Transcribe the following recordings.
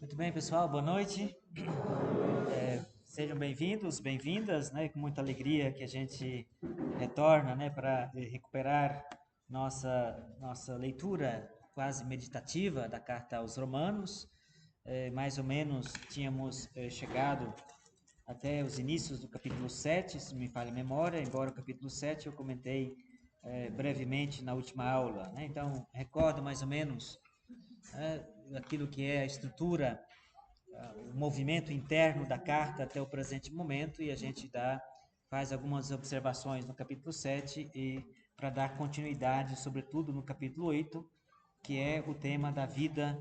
Muito bem, pessoal, boa noite. Sejam bem-vindos, bem-vindas, né? Com muita alegria que a gente retorna, né, para recuperar nossa leitura quase meditativa da carta aos Romanos. Mais ou menos tínhamos chegado até os inícios do capítulo 7, se me falha a memória, embora o capítulo 7 eu comentei brevemente na última aula, né? Então, recordo mais ou menos aquilo que é a estrutura, o movimento interno da carta até o presente momento, e a gente faz algumas observações no capítulo 7 e para dar continuidade, sobretudo no capítulo 8, que é o tema da vida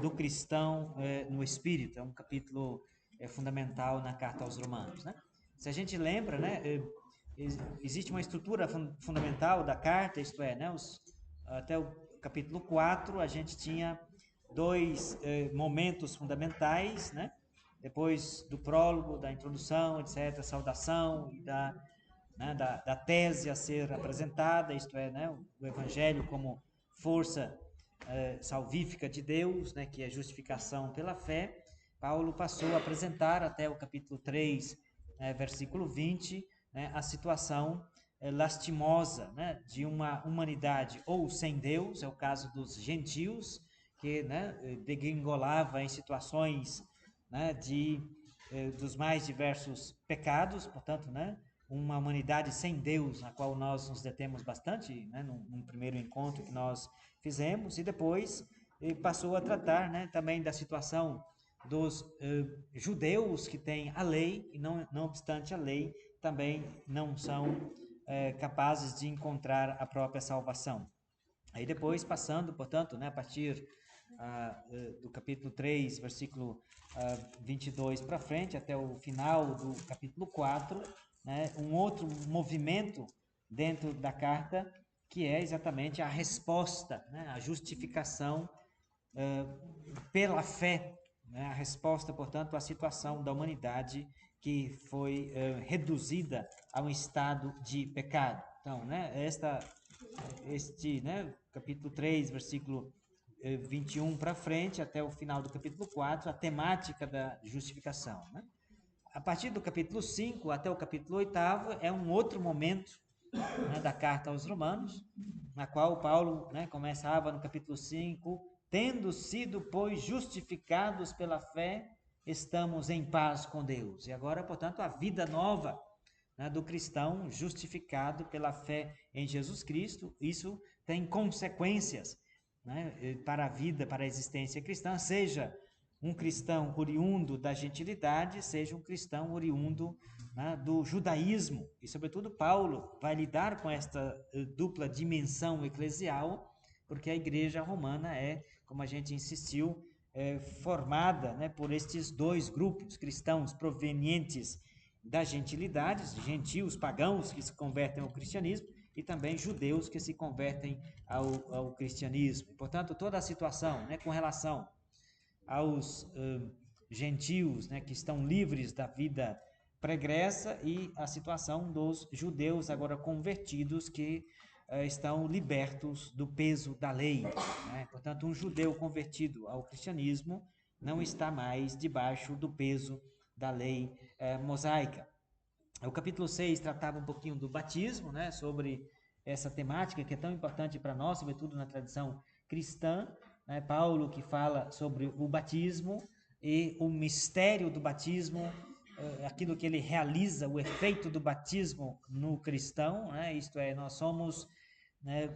do cristão no Espírito. É um capítulo fundamental na carta aos Romanos, né? Se a gente lembra, né, existe uma estrutura fundamental da carta, isto é, né, até o capítulo 4 a gente tinha dois momentos fundamentais, né? Depois do prólogo, da introdução, etc., saudação e da tese a ser apresentada, isto é, né, o Evangelho como força salvífica de Deus, né, que é justificação pela fé. Paulo passou a apresentar até o capítulo 3, versículo 20, né, a situação lastimosa, né, de uma humanidade ou sem Deus, é o caso dos gentios, que, né, degringolava em situações, né, dos mais diversos pecados, portanto, né, uma humanidade sem Deus, na qual nós nos detemos bastante, né, num primeiro encontro que nós fizemos, e depois passou a tratar, né, também da situação dos judeus que têm a lei, e não obstante a lei, também não são capazes de encontrar a própria salvação. Aí depois, passando, portanto, né, a partir do capítulo 3, versículo 22 para frente, até o final do capítulo 4, né, um outro movimento dentro da carta, que é exatamente a resposta, né, a justificação pela fé, né, a resposta, portanto, à situação da humanidade que foi reduzida a um estado de pecado. Então, né, né, capítulo 3, versículo 21 para frente, até o final do capítulo 4, a temática da justificação, né? A partir do capítulo 5 até o capítulo 8 é um outro momento, né, da carta aos Romanos, na qual Paulo, né, começava no capítulo 5, tendo sido, pois, justificados pela fé, estamos em paz com Deus. E agora, portanto, a vida nova, né, do cristão justificado pela fé em Jesus Cristo, isso tem consequências, né, para a vida, para a existência cristã, seja um cristão oriundo da gentilidade, seja um cristão oriundo, né, do judaísmo. E, sobretudo, Paulo vai lidar com esta dupla dimensão eclesial, porque a igreja romana como a gente insistiu, formada, né, por estes dois grupos, cristãos provenientes das gentilidades, gentios, pagãos que se convertem ao cristianismo, e também judeus que se convertem ao cristianismo. Portanto, toda a situação, né, com relação aos gentios, né, que estão livres da vida pregressa, e a situação dos judeus agora convertidos que estão libertos do peso da lei, né? Portanto, um judeu convertido ao cristianismo não está mais debaixo do peso da lei mosaica. O capítulo 6 tratava um pouquinho do batismo, né, sobre essa temática que é tão importante para nós, sobretudo na tradição cristã, né? Paulo que fala sobre o batismo e o mistério do batismo, aquilo que ele realiza, o efeito do batismo no cristão, né? Isto é, nós somos, né,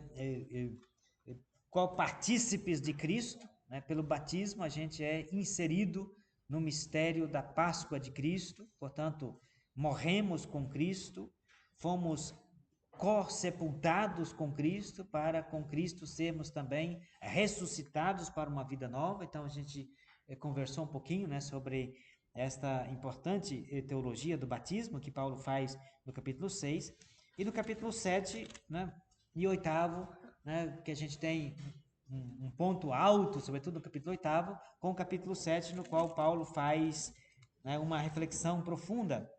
partícipes de Cristo, né? Pelo batismo a gente é inserido no mistério da Páscoa de Cristo, portanto, morremos com Cristo, fomos co-sepultados com Cristo, para com Cristo sermos também ressuscitados para uma vida nova. Então a gente conversou um pouquinho, né, sobre esta importante teologia do batismo que Paulo faz no capítulo 6, e no capítulo 7, né, e 8, né, que a gente tem um ponto alto, sobretudo no capítulo 8, com o capítulo 7, no qual Paulo faz, né, uma reflexão profunda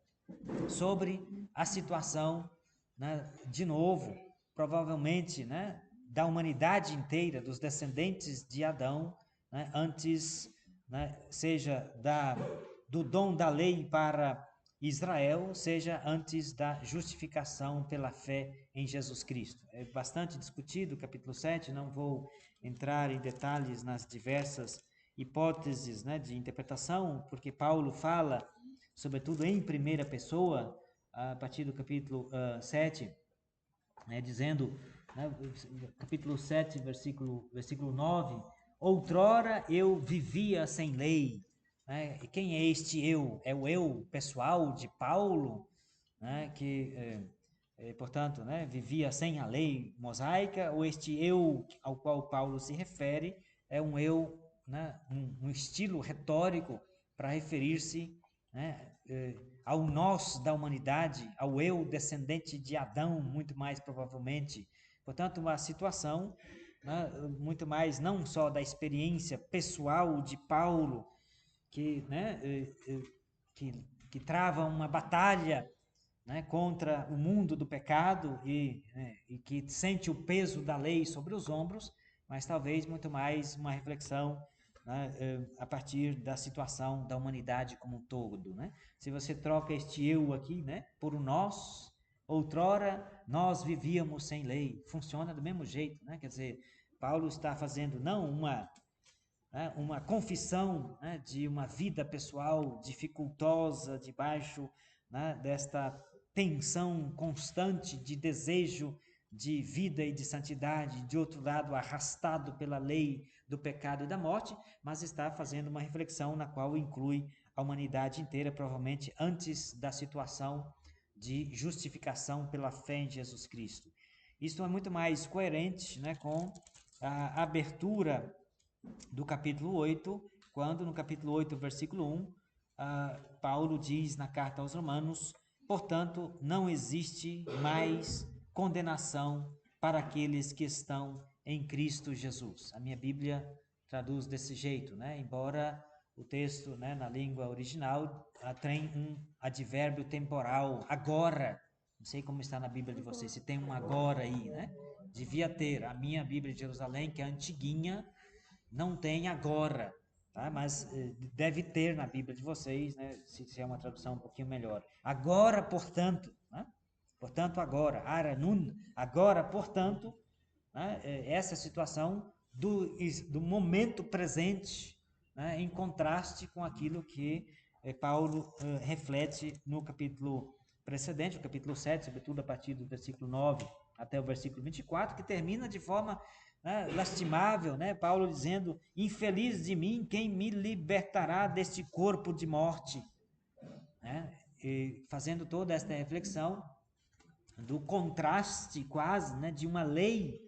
sobre a situação, né, de novo, provavelmente, né, da humanidade inteira, dos descendentes de Adão, né, antes né, seja do dom da lei para Israel, seja antes da justificação pela fé em Jesus Cristo. É bastante discutido o capítulo 7, não vou entrar em detalhes nas diversas hipóteses, né, de interpretação, porque Paulo fala, sobretudo em primeira pessoa, a partir do capítulo 7, né, dizendo, né, capítulo 7, versículo 9, outrora eu vivia sem lei, né? E quem é este eu? É o eu pessoal de Paulo, né, que, portanto, né, vivia sem a lei mosaica, ou este eu ao qual Paulo se refere é um eu, né, um estilo retórico para referir-se, né, ao nós da humanidade, ao eu descendente de Adão, muito mais provavelmente. Portanto, uma situação, né, muito mais não só da experiência pessoal de Paulo, que, né, que trava uma batalha, né, contra o mundo do pecado e que sente o peso da lei sobre os ombros, mas talvez muito mais uma reflexão, né, a partir da situação da humanidade como um todo, né? Se você troca este eu aqui, né, por o nós, outrora nós vivíamos sem lei, funciona do mesmo jeito, né? Quer dizer, Paulo está fazendo não uma confissão, né, de uma vida pessoal dificultosa, debaixo, né, desta tensão constante de desejo de vida e de santidade, de outro lado, arrastado pela lei do pecado e da morte, mas está fazendo uma reflexão na qual inclui a humanidade inteira, provavelmente antes da situação de justificação pela fé em Jesus Cristo. Isso é muito mais coerente, né, com a abertura do capítulo 8, quando no capítulo 8, versículo 1, Paulo diz na carta aos Romanos: portanto, não existe mais condenação para aqueles que estão em Cristo Jesus. A minha Bíblia traduz desse jeito, né? Embora o texto, né, na língua original tem um advérbio temporal, agora. Não sei como está na Bíblia de vocês, se tem um agora aí, né? Devia ter. A minha Bíblia de Jerusalém, que é antiguinha, não tem agora, tá? Mas deve ter na Bíblia de vocês, né? Se é uma tradução um pouquinho melhor. Agora, portanto, né? Portanto, agora, ara nun, agora, portanto, né? Essa situação do momento presente, né? Em contraste com aquilo que Paulo reflete no capítulo precedente, o capítulo 7, sobretudo a partir do versículo 9 até o versículo 24, que termina de forma, né, lastimável, né? Paulo dizendo: infeliz de mim, quem me libertará deste corpo de morte, né? E fazendo toda esta reflexão do contraste quase, né, de uma lei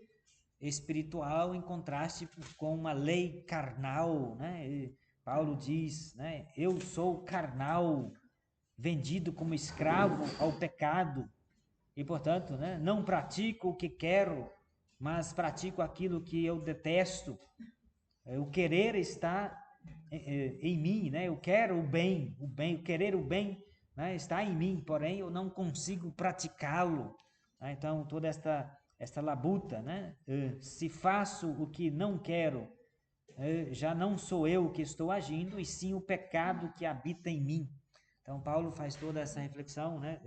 espiritual em contraste com uma lei carnal, né? E Paulo diz, né, eu sou carnal, vendido como escravo ao pecado, e portanto, né, não pratico o que quero, mas pratico aquilo que eu detesto. O querer está em mim, né? Eu quero o querer o bem, né, está em mim, porém eu não consigo praticá-lo. Né? Então, toda esta labuta, né? Se faço o que não quero, já não sou eu que estou agindo, e sim o pecado que habita em mim. Então, Paulo faz toda essa reflexão, né?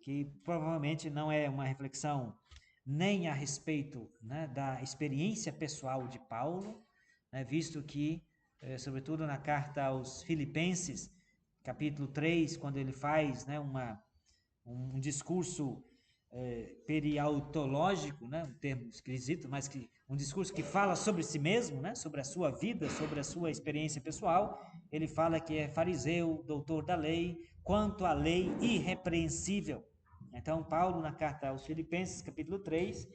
Que provavelmente não é uma reflexão nem a respeito, né, da experiência pessoal de Paulo, né, visto que, sobretudo na carta aos Filipenses, capítulo 3, quando ele faz, né, um discurso periautológico, né, um termo esquisito, mas um discurso que fala sobre si mesmo, né, sobre a sua vida, sobre a sua experiência pessoal. Ele fala que é fariseu, doutor da lei, quanto à lei irrepreensível. Então, Paulo, na carta aos Filipenses, capítulo 3,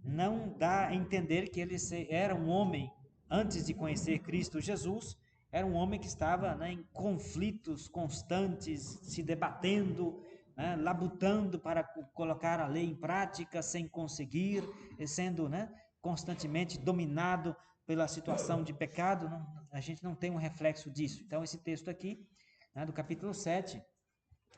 não dá a entender que ele era um homem, antes de conhecer Cristo Jesus, era um homem que estava, né, em conflitos constantes, se debatendo, né, labutando para colocar a lei em prática, sem conseguir, sendo, né, constantemente dominado pela situação de pecado. Não, a gente não tem um reflexo disso. Então, esse texto aqui, né, do capítulo 7,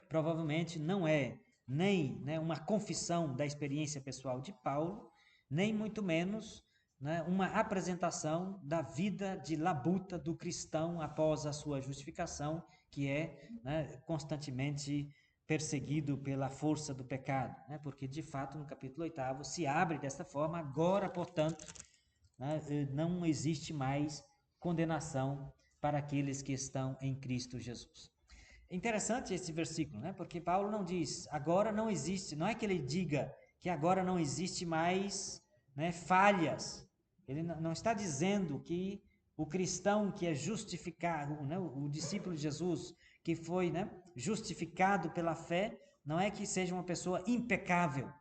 provavelmente não é nem, né, uma confissão da experiência pessoal de Paulo, nem muito menos, né, uma apresentação da vida de labuta do cristão após a sua justificação, que é, né, constantemente perseguido pela força do pecado, né, porque de fato no capítulo 8 se abre desta forma: agora, portanto, né, não existe mais condenação para aqueles que estão em Cristo Jesus. É interessante esse versículo, né? Porque Paulo não diz agora não existe, não é que ele diga que agora não existe mais, né, falhas. Ele não está dizendo que o cristão que é justificado, né, o discípulo de Jesus que foi, né, justificado pela fé, não é que seja uma pessoa impecável,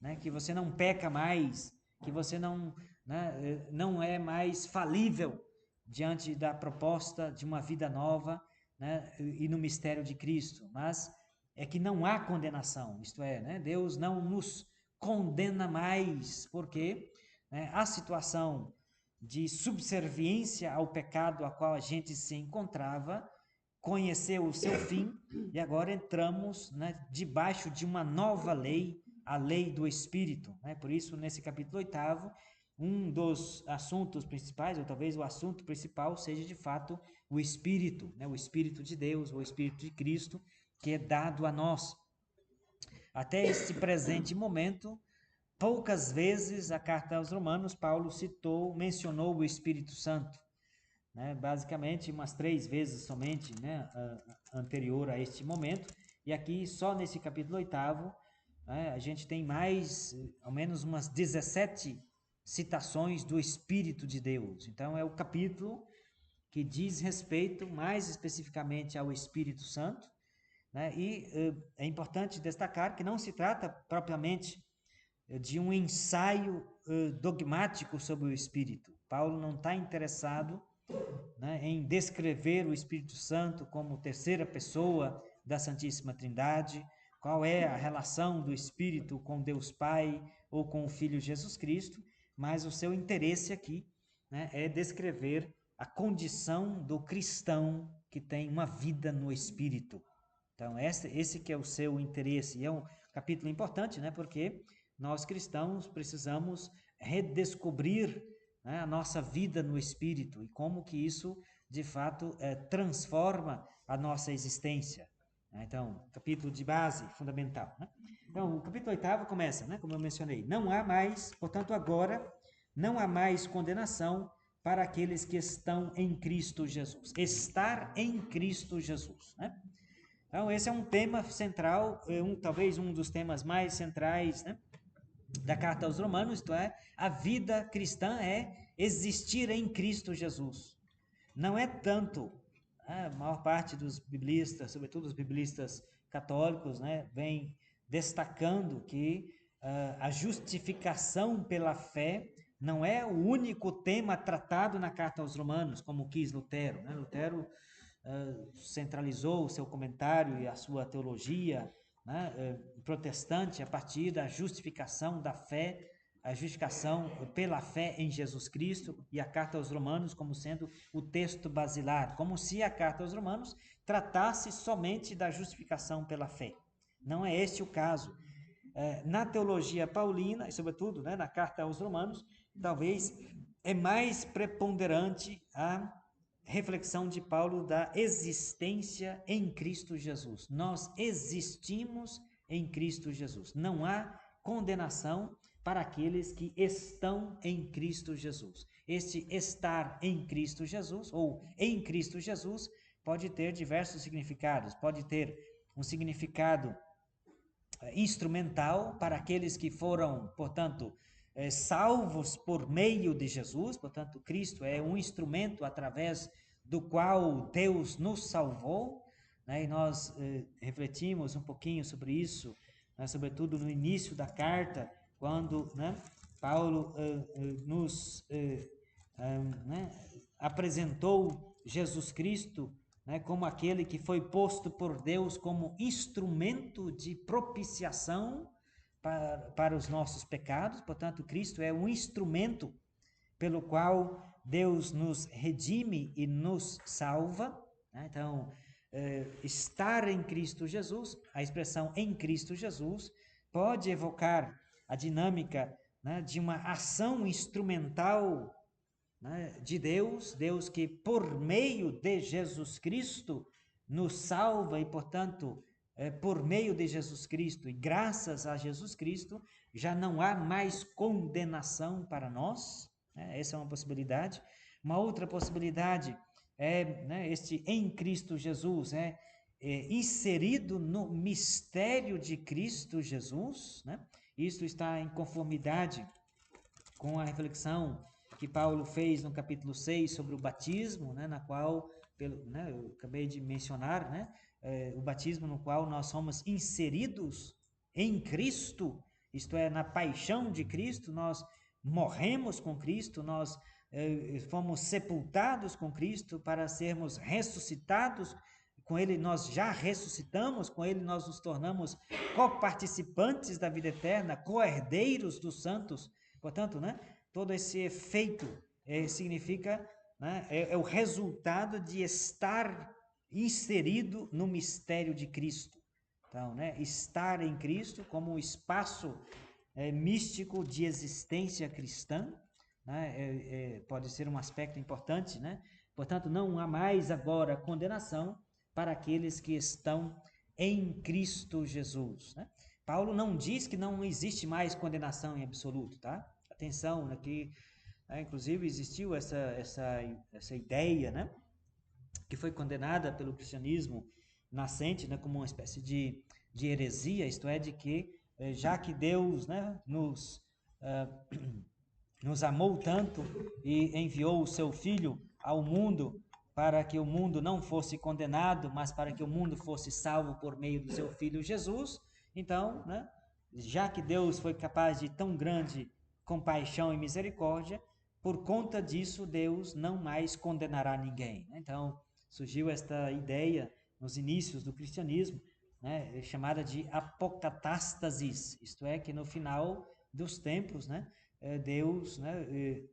né, que você não peca mais, que você não, né, não é mais falível diante da proposta de uma vida nova, né, e no mistério de Cristo, mas é que não há condenação, isto é, né, Deus não nos condena mais, porque, né, a situação de subserviência ao pecado a qual a gente se encontrava conheceu o seu fim e agora entramos, né, debaixo de uma nova lei, a lei do Espírito, né? Por isso, nesse capítulo 8, um dos assuntos principais, ou talvez o assunto principal, seja de fato o Espírito, né? O Espírito de Deus, o Espírito de Cristo, que é dado a nós. Até este presente momento, poucas vezes a carta aos Romanos, Paulo mencionou o Espírito Santo, né? Basicamente umas 3 vezes somente, né, anterior a este momento, e aqui só nesse capítulo 8, né, a gente tem mais, ao menos umas 17 citações do Espírito de Deus. Então é o capítulo que diz respeito mais especificamente ao Espírito Santo, né? E é importante destacar que não se trata propriamente de um ensaio dogmático sobre o Espírito. Paulo não está interessado, né, em descrever o Espírito Santo como terceira pessoa da Santíssima Trindade, qual é a relação do Espírito com Deus Pai ou com o Filho Jesus Cristo, mas o seu interesse aqui, né, é descrever a condição do cristão que tem uma vida no Espírito. Então, esse que é o seu interesse. E é um capítulo importante, né, porque nós cristãos precisamos redescobrir, né, a nossa vida no Espírito e como que isso, de fato, transforma a nossa existência. Então, capítulo de base, fundamental, né? Então, o capítulo 8 começa, né, como eu mencionei: não há mais, portanto, agora, não há mais condenação para aqueles que estão em Cristo Jesus. Estar em Cristo Jesus, né? Então, esse é um tema central, talvez um dos temas mais centrais, né, da carta aos Romanos, isto é, a vida cristã é existir em Cristo Jesus. Não é tanto, a maior parte dos biblistas, sobretudo os biblistas católicos, né, vem destacando que a justificação pela fé não é o único tema tratado na carta aos Romanos, como quis Lutero, né? Lutero centralizou o seu comentário e a sua teologia, né, protestante a partir da justificação da fé, a justificação pela fé em Jesus Cristo, e a carta aos Romanos como sendo o texto basilar, como se a carta aos Romanos tratasse somente da justificação pela fé. Não é este o caso. Na teologia paulina, e sobretudo, né, na carta aos Romanos, talvez é mais preponderante a reflexão de Paulo da existência em Cristo Jesus. Nós existimos em Cristo Jesus. Não há condenação para aqueles que estão em Cristo Jesus. Este estar em Cristo Jesus, ou em Cristo Jesus, pode ter diversos significados. Pode ter um significado instrumental para aqueles que foram, portanto, salvos por meio de Jesus. Portanto, Cristo é um instrumento através do qual Deus nos salvou, né? E nós refletimos um pouquinho sobre isso, né? Sobretudo no início da carta, quando, né, Paulo nos né, apresentou Jesus Cristo, né, como aquele que foi posto por Deus como instrumento de propiciação para os nossos pecados. Portanto, Cristo é um instrumento pelo qual Deus nos redime e nos salva, né? Então, estar em Cristo Jesus, a expressão em Cristo Jesus, pode evocar a dinâmica né, de uma ação instrumental, né, de Deus, Deus que por meio de Jesus Cristo nos salva e, portanto, por meio de Jesus Cristo e graças a Jesus Cristo, já não há mais condenação para nós, né? Essa é uma possibilidade. Uma outra possibilidade é, né, este em Cristo Jesus, inserido no mistério de Cristo Jesus, né? Isso está em conformidade com a reflexão que Paulo fez no capítulo 6 sobre o batismo, né, na qual, eu acabei de mencionar, né, o batismo no qual nós somos inseridos em Cristo, isto é, na paixão de Cristo, nós morremos com Cristo, nós fomos sepultados com Cristo para sermos ressuscitados com Ele, nós já ressuscitamos, com Ele nós nos tornamos coparticipantes da vida eterna, co-herdeiros dos santos. Portanto, né, todo esse efeito significa, né, é o resultado de estar inserido no mistério de Cristo. Então, né, estar em Cristo como um espaço místico de existência cristã, né, pode ser um aspecto importante, né? Portanto, não há mais agora condenação para aqueles que estão em Cristo Jesus, né? Paulo não diz que não existe mais condenação em absoluto, tá? Atenção, aqui, inclusive existiu essa ideia, né, que foi condenada pelo cristianismo nascente, né, como uma espécie de heresia, isto é, de que já que Deus, né, nos amou tanto e enviou o seu Filho ao mundo para que o mundo não fosse condenado, mas para que o mundo fosse salvo por meio do seu Filho Jesus. Então, né, já que Deus foi capaz de tão grande compaixão e misericórdia, por conta disso Deus não mais condenará ninguém. Então, surgiu esta ideia nos inícios do cristianismo, né, chamada de apocatástasis, isto é, que no final dos tempos, né, Deus, né,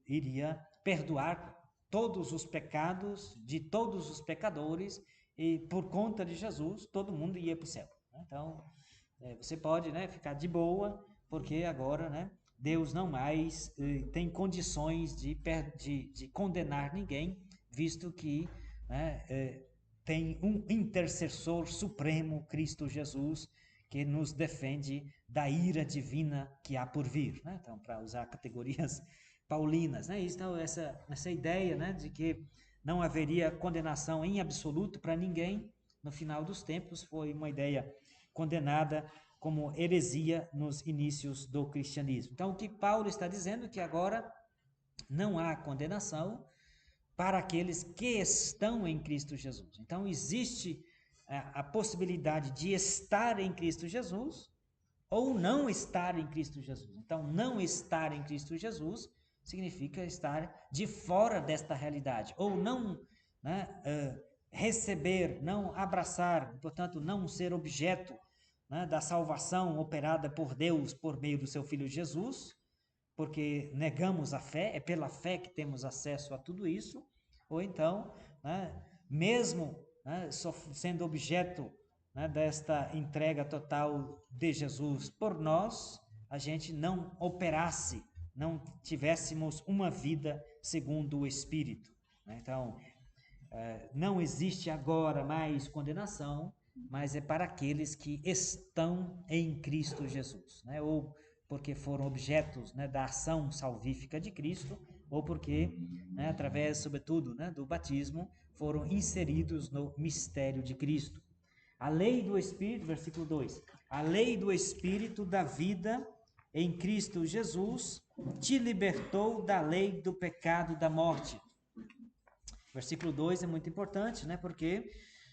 iria perdoar todos os pecados de todos os pecadores e por conta de Jesus todo mundo ia para o céu. Então, você pode, né, ficar de boa, porque agora, né, Deus não mais tem condições de condenar ninguém, visto que, né, tem um intercessor supremo, Cristo Jesus, que nos defende da ira divina que há por vir, né? Então, para usar categorias paulinas, né? Então, essa ideia, né, de que não haveria condenação em absoluto para ninguém no final dos tempos foi uma ideia condenada como heresia nos inícios do cristianismo. Então, o que Paulo está dizendo é que agora não há condenação para aqueles que estão em Cristo Jesus. Então, existe a possibilidade de estar em Cristo Jesus ou não estar em Cristo Jesus. Então, não estar em Cristo Jesus significa estar de fora desta realidade, ou não, né, receber, não abraçar, portanto, não ser objeto, né, da salvação operada por Deus por meio do seu Filho Jesus, porque negamos a fé, é pela fé que temos acesso a tudo isso, ou então, né, mesmo, né, sendo objeto, né, desta entrega total de Jesus por nós, a gente não operasse, não tivéssemos uma vida segundo o Espírito. Né? Então, não existe agora mais condenação, mas é para aqueles que estão em Cristo Jesus, né? Ou porque foram objetos, né, da ação salvífica de Cristo, ou porque, né, através, sobretudo, né, do batismo, foram inseridos no mistério de Cristo. A lei do Espírito, versículo 2, a lei do Espírito da vida em Cristo Jesus te libertou da lei do pecado e da morte. Versículo 2 é muito importante, né, porque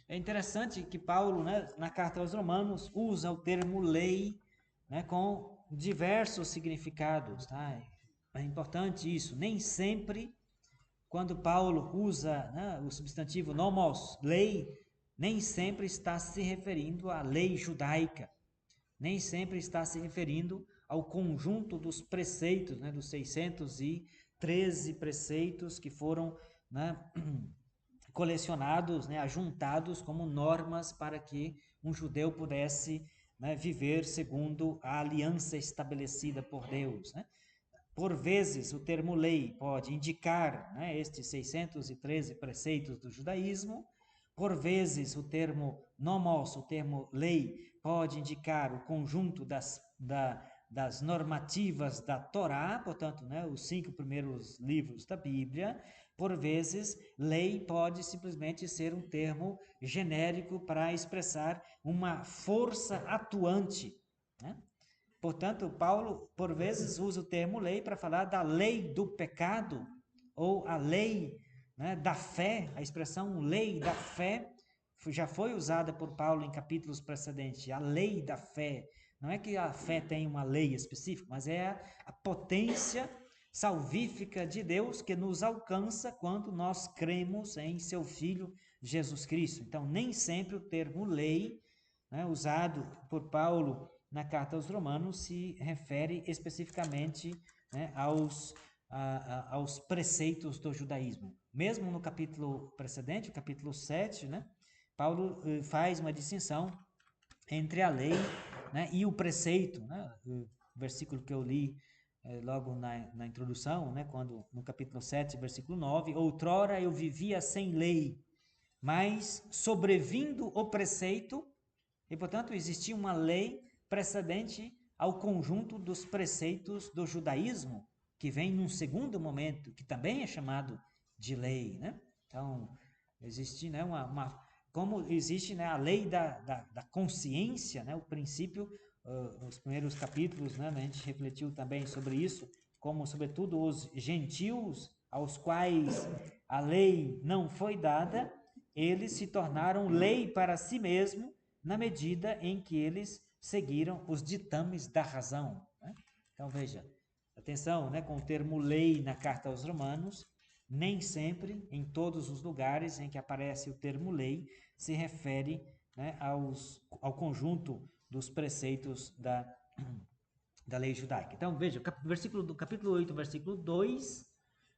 é interessante que Paulo, né, na carta aos Romanos, usa o termo lei, né, com diversos significados. Tá? É importante isso. Nem sempre, quando Paulo usa, né, o substantivo nomos, lei, nem sempre está se referindo à lei judaica. Nem sempre está se referindo ao conjunto dos preceitos, né, dos 613 preceitos que foram, né, colecionados, né, ajuntados como normas para que um judeu pudesse, né, viver segundo a aliança estabelecida por Deus. Né? Por vezes, o termo lei pode indicar, né, estes 613 preceitos do judaísmo. Por vezes, o termo nomos, o termo lei, pode indicar o conjunto das normativas da Torá, portanto, né, os 5 primeiros livros da Bíblia. Por vezes, lei pode simplesmente ser um termo genérico para expressar uma força atuante, né? Portanto, Paulo, por vezes, usa o termo lei para falar da lei do pecado, ou a lei, né, da fé. A expressão lei da fé já foi usada por Paulo em capítulos precedentes. A lei da fé. Não é que a fé tem uma lei específica, mas é a potência salvífica de Deus que nos alcança quando nós cremos em seu Filho Jesus Cristo. Então, nem sempre o termo lei, né, usado por Paulo na carta aos Romanos, se refere especificamente, né, aos preceitos do judaísmo. Mesmo no capítulo precedente, o capítulo 7, né, Paulo faz uma distinção entre a lei, né, e o preceito, né, o versículo que eu li logo na introdução, né, quando no capítulo 7, versículo 9, outrora eu vivia sem lei, mas sobrevindo o preceito, e portanto existia uma lei precedente ao conjunto dos preceitos do judaísmo, que vem num segundo momento, que também é chamado de lei, né? Então, existe, né, como existe, né, a lei da consciência, né, o princípio, nos primeiros capítulos, né, a gente refletiu também sobre isso, como, sobretudo, os gentios, aos quais a lei não foi dada, eles se tornaram lei para si mesmo, na medida em que eles seguiram os ditames da razão, né? Então, veja, atenção, né, com o termo lei na carta aos Romanos, nem sempre, em todos os lugares em que aparece o termo lei, se refere, né, ao conjunto dos preceitos da lei judaica. Então, veja, do capítulo 8, versículo 2,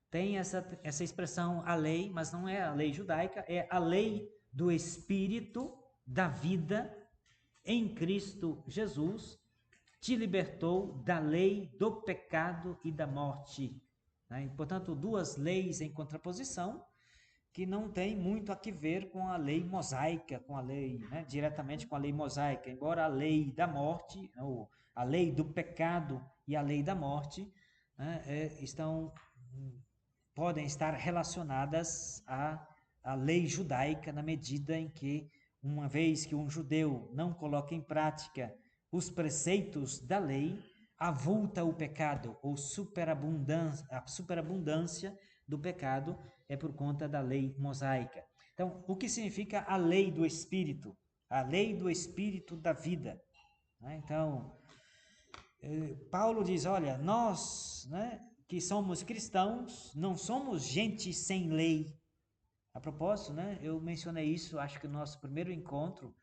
tem essa expressão a lei, mas não é a lei judaica, é a lei do Espírito da vida em Cristo Jesus, te libertou da lei do pecado e da morte. Né? Portanto, duas leis em contraposição, que não tem muito a que ver com a lei mosaica, com a lei, né, diretamente com a lei mosaica, embora a lei da morte, ou a lei do pecado e a lei da morte, né, podem estar relacionadas à lei judaica, na medida em que, uma vez que um judeu não coloca em prática os preceitos da lei, avulta o pecado, ou a superabundância do pecado é por conta da lei mosaica. Então, o que significa a lei do Espírito? A lei do Espírito da vida. Então, Paulo diz, olha, nós, né, que somos cristãos, não somos gente sem lei. A propósito, né, eu mencionei isso, acho que no nosso primeiro encontro,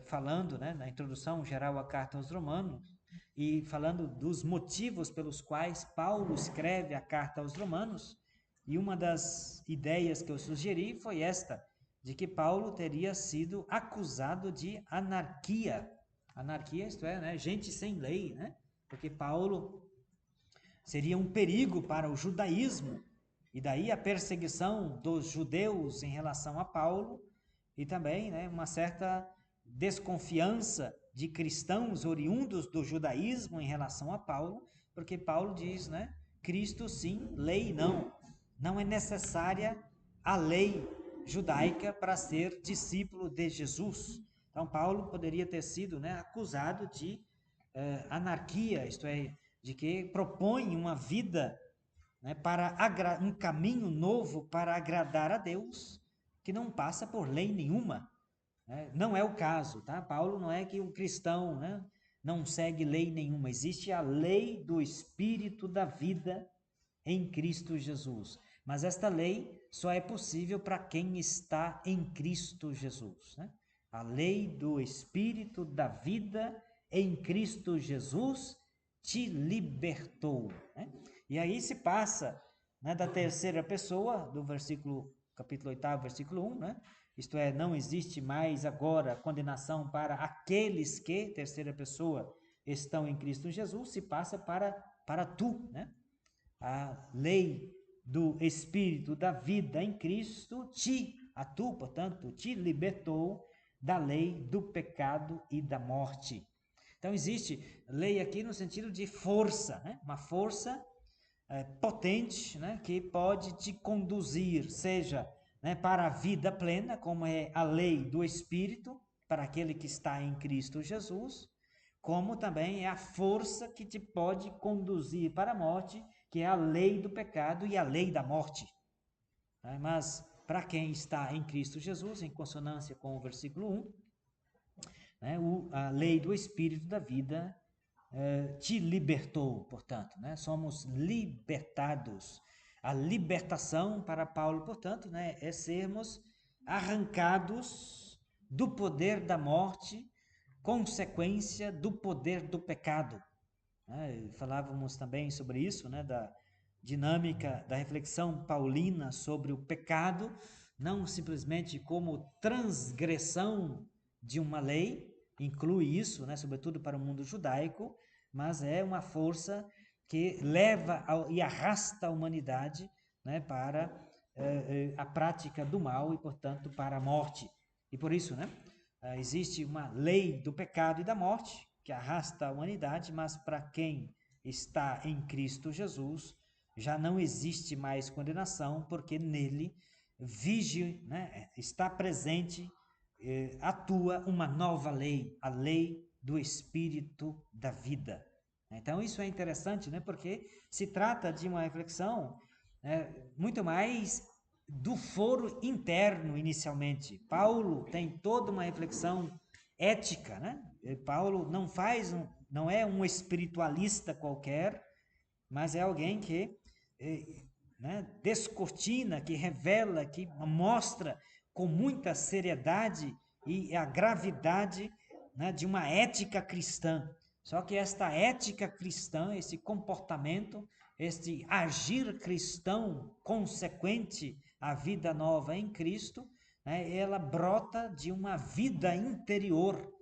falando, né, na introdução geral à carta aos Romanos, e falando dos motivos pelos quais Paulo escreve a carta aos Romanos, e uma das ideias que eu sugeri foi esta, de que Paulo teria sido acusado de anarquia. Anarquia, isto é, né, gente sem lei, né? Porque Paulo seria um perigo para o judaísmo, e daí a perseguição dos judeus em relação a Paulo, e também, né, uma certa desconfiança de cristãos oriundos do judaísmo em relação a Paulo, porque Paulo diz, né, Cristo sim, lei não. Não é necessária a lei judaica para ser discípulo de Jesus. Então, Paulo poderia ter sido, né, acusado de anarquia, isto é, de que propõe uma vida, né, para um caminho novo para agradar a Deus, que não passa por lei nenhuma. Né? Não é o caso, tá? Paulo não é que um cristão, né, não segue lei nenhuma. Existe a lei do Espírito da vida em Cristo Jesus. Mas esta lei só é possível para quem está em Cristo Jesus. Né? A lei do Espírito da vida em Cristo Jesus te libertou. Né? E aí se passa, né, da terceira pessoa, do capítulo 8, versículo 1, né? Isto é, não existe mais agora condenação para aqueles que, terceira pessoa, estão em Cristo Jesus, se passa para para tu, né? A lei do Espírito da vida em Cristo portanto, te libertou da lei do pecado e da morte. Então existe lei aqui no sentido de força, né? Uma força potente, né? Que pode te conduzir, seja, né, para a vida plena, como é a lei do Espírito, para aquele que está em Cristo Jesus, como também é a força que te pode conduzir para a morte, que é a lei do pecado e a lei da morte. Mas para quem está em Cristo Jesus, em consonância com o versículo 1, né, a lei do Espírito da vida te libertou, portanto, né? Somos libertados. A libertação para Paulo, portanto, né, é sermos arrancados do poder da morte, consequência do poder do pecado. Falávamos também sobre isso, né, da dinâmica da reflexão paulina sobre o pecado, não simplesmente como transgressão de uma lei, inclui isso, né, sobretudo para o mundo judaico, mas é uma força que leva e arrasta a humanidade, né, para a prática do mal e, portanto, para a morte. E por isso, né, existe uma lei do pecado e da morte que arrasta a humanidade, mas para quem está em Cristo Jesus, já não existe mais condenação, porque nele vige, né, está presente, atua uma nova lei, a lei do Espírito da vida. Então isso é interessante, né, porque se trata de uma reflexão muito mais do foro interno inicialmente. Paulo tem toda uma reflexão ética, né? Paulo não é um espiritualista qualquer, mas é alguém que né, descortina, que revela, que mostra com muita seriedade e a gravidade, né, de uma ética cristã. Só que esta ética cristã, esse comportamento, este agir cristão consequente à vida nova em Cristo, né, ela brota de uma vida interior,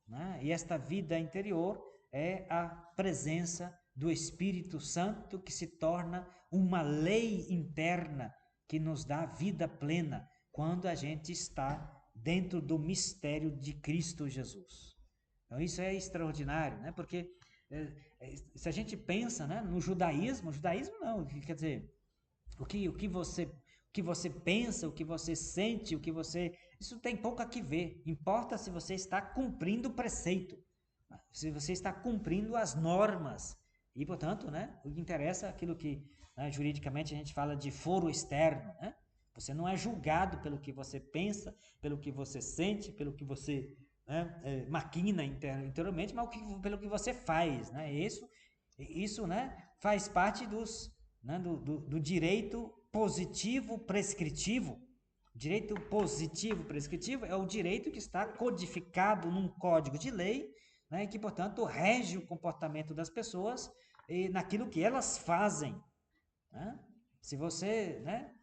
né? E esta vida interior é a presença do Espírito Santo, que se torna uma lei interna que nos dá vida plena quando a gente está dentro do mistério de Cristo Jesus. Então isso é extraordinário, né? Porque se a gente pensa, né, no judaísmo não, quer dizer, o que você pensa, o que você sente, isso tem pouco a que ver. Importa se você está cumprindo o preceito, se você está cumprindo as normas. E, portanto, né, o que interessa é aquilo que, né, juridicamente a gente fala de foro externo, né? Você não é julgado pelo que você pensa, pelo que você sente, pelo que você, né, maquina interiormente, mas pelo que você faz, né? Isso, né, faz parte né, do direito positivo prescritivo. Direito positivo prescritivo é o direito que está codificado num código de lei, né, que, portanto, rege o comportamento das pessoas e naquilo que elas fazem. Né? Se você, né,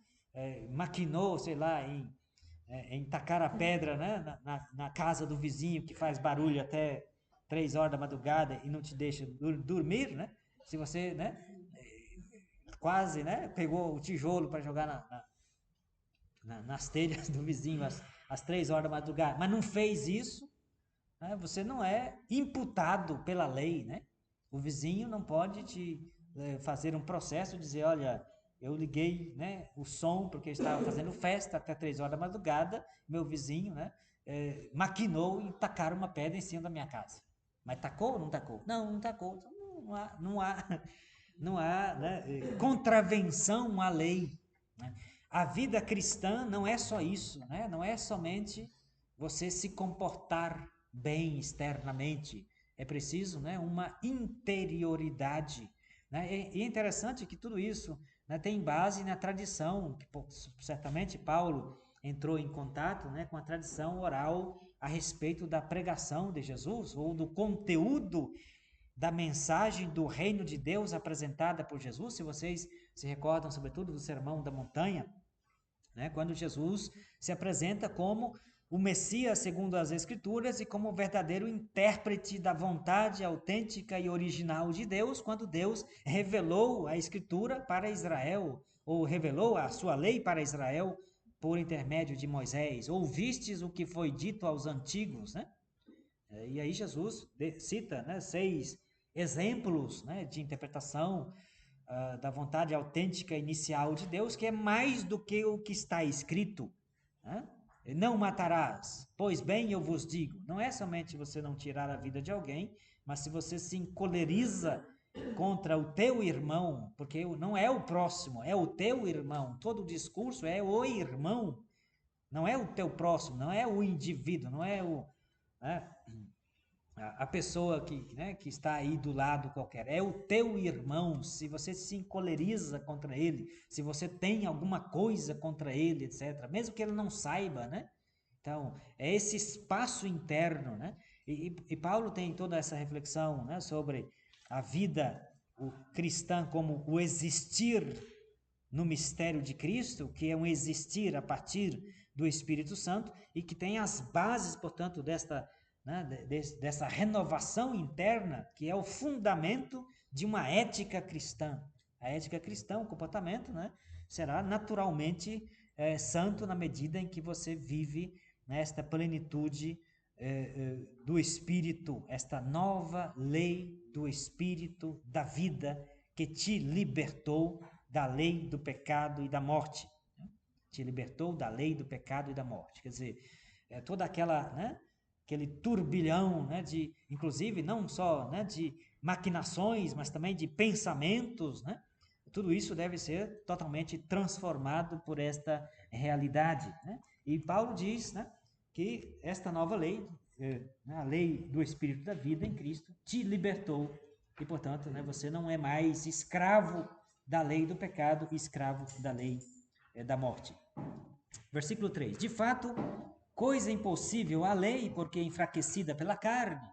maquinou, sei lá, em tacar a pedra, né, na casa do vizinho que faz barulho até 3 horas da madrugada e não te deixa dormir, né? Se você, né, quase, né, pegou o tijolo para jogar nas telhas do vizinho às 3 horas da madrugada, mas não fez isso, né, você não é imputado pela lei, né? O vizinho não pode te fazer um processo, dizer, olha, eu liguei, né, o som porque eu estava fazendo festa até 3 horas da madrugada, meu vizinho, né, maquinou e tacaram uma pedra em cima da minha casa. Mas tacou ou não tacou? Não, não tacou. Então, não há, né, contravenção à lei. Né? A vida cristã não é só isso, né? Não é somente você se comportar bem externamente. É preciso, né, uma interioridade. Né? E é interessante que tudo isso, né, tem base na tradição, que certamente Paulo entrou em contato, né, com a tradição oral a respeito da pregação de Jesus, ou do conteúdo da mensagem do reino de Deus apresentada por Jesus. Se vocês se recordam, sobretudo, do Sermão da Montanha, né, quando Jesus se apresenta como o Messias segundo as Escrituras e como verdadeiro intérprete da vontade autêntica e original de Deus, quando Deus revelou a Escritura para Israel, ou revelou a sua lei para Israel por intermédio de Moisés. Ouvistes o que foi dito aos antigos, né? E aí Jesus cita, né, 6 exemplos, né, de interpretação da vontade autêntica inicial de Deus, que é mais do que o que está escrito, né? Não matarás, pois bem eu vos digo. Não é somente você não tirar a vida de alguém, mas se você se encoleriza contra o teu irmão, porque não é o próximo, é o teu irmão. Todo o discurso é o irmão, não é o teu próximo, não é o indivíduo, não é o, né, a pessoa que está aí do lado qualquer, é o teu irmão. Se você se encoleriza contra ele, se você tem alguma coisa contra ele, etc., mesmo que ele não saiba, né? Então, é esse espaço interno, né? E Paulo tem toda essa reflexão, né, sobre a vida cristã como o existir no mistério de Cristo, que é um existir a partir do Espírito Santo e que tem as bases, portanto, dessa renovação interna, que é o fundamento de uma ética cristã. A ética cristã, o comportamento, né, será naturalmente santo na medida em que você vive nesta plenitude do Espírito, esta nova lei do Espírito da vida que te libertou da lei do pecado e da morte. Né? Te libertou da lei do pecado e da morte. Quer dizer, toda aquela, né, aquele turbilhão, né, de, inclusive, não só, né, de maquinações, mas também de pensamentos, né? Tudo isso deve ser totalmente transformado por esta realidade, né? E Paulo diz, né, que esta nova lei, a lei do Espírito da vida em Cristo, te libertou e, portanto, né, você não é mais escravo da lei do pecado, escravo da lei da morte. Versículo 3. De fato, coisa impossível a lei, porque enfraquecida pela carne.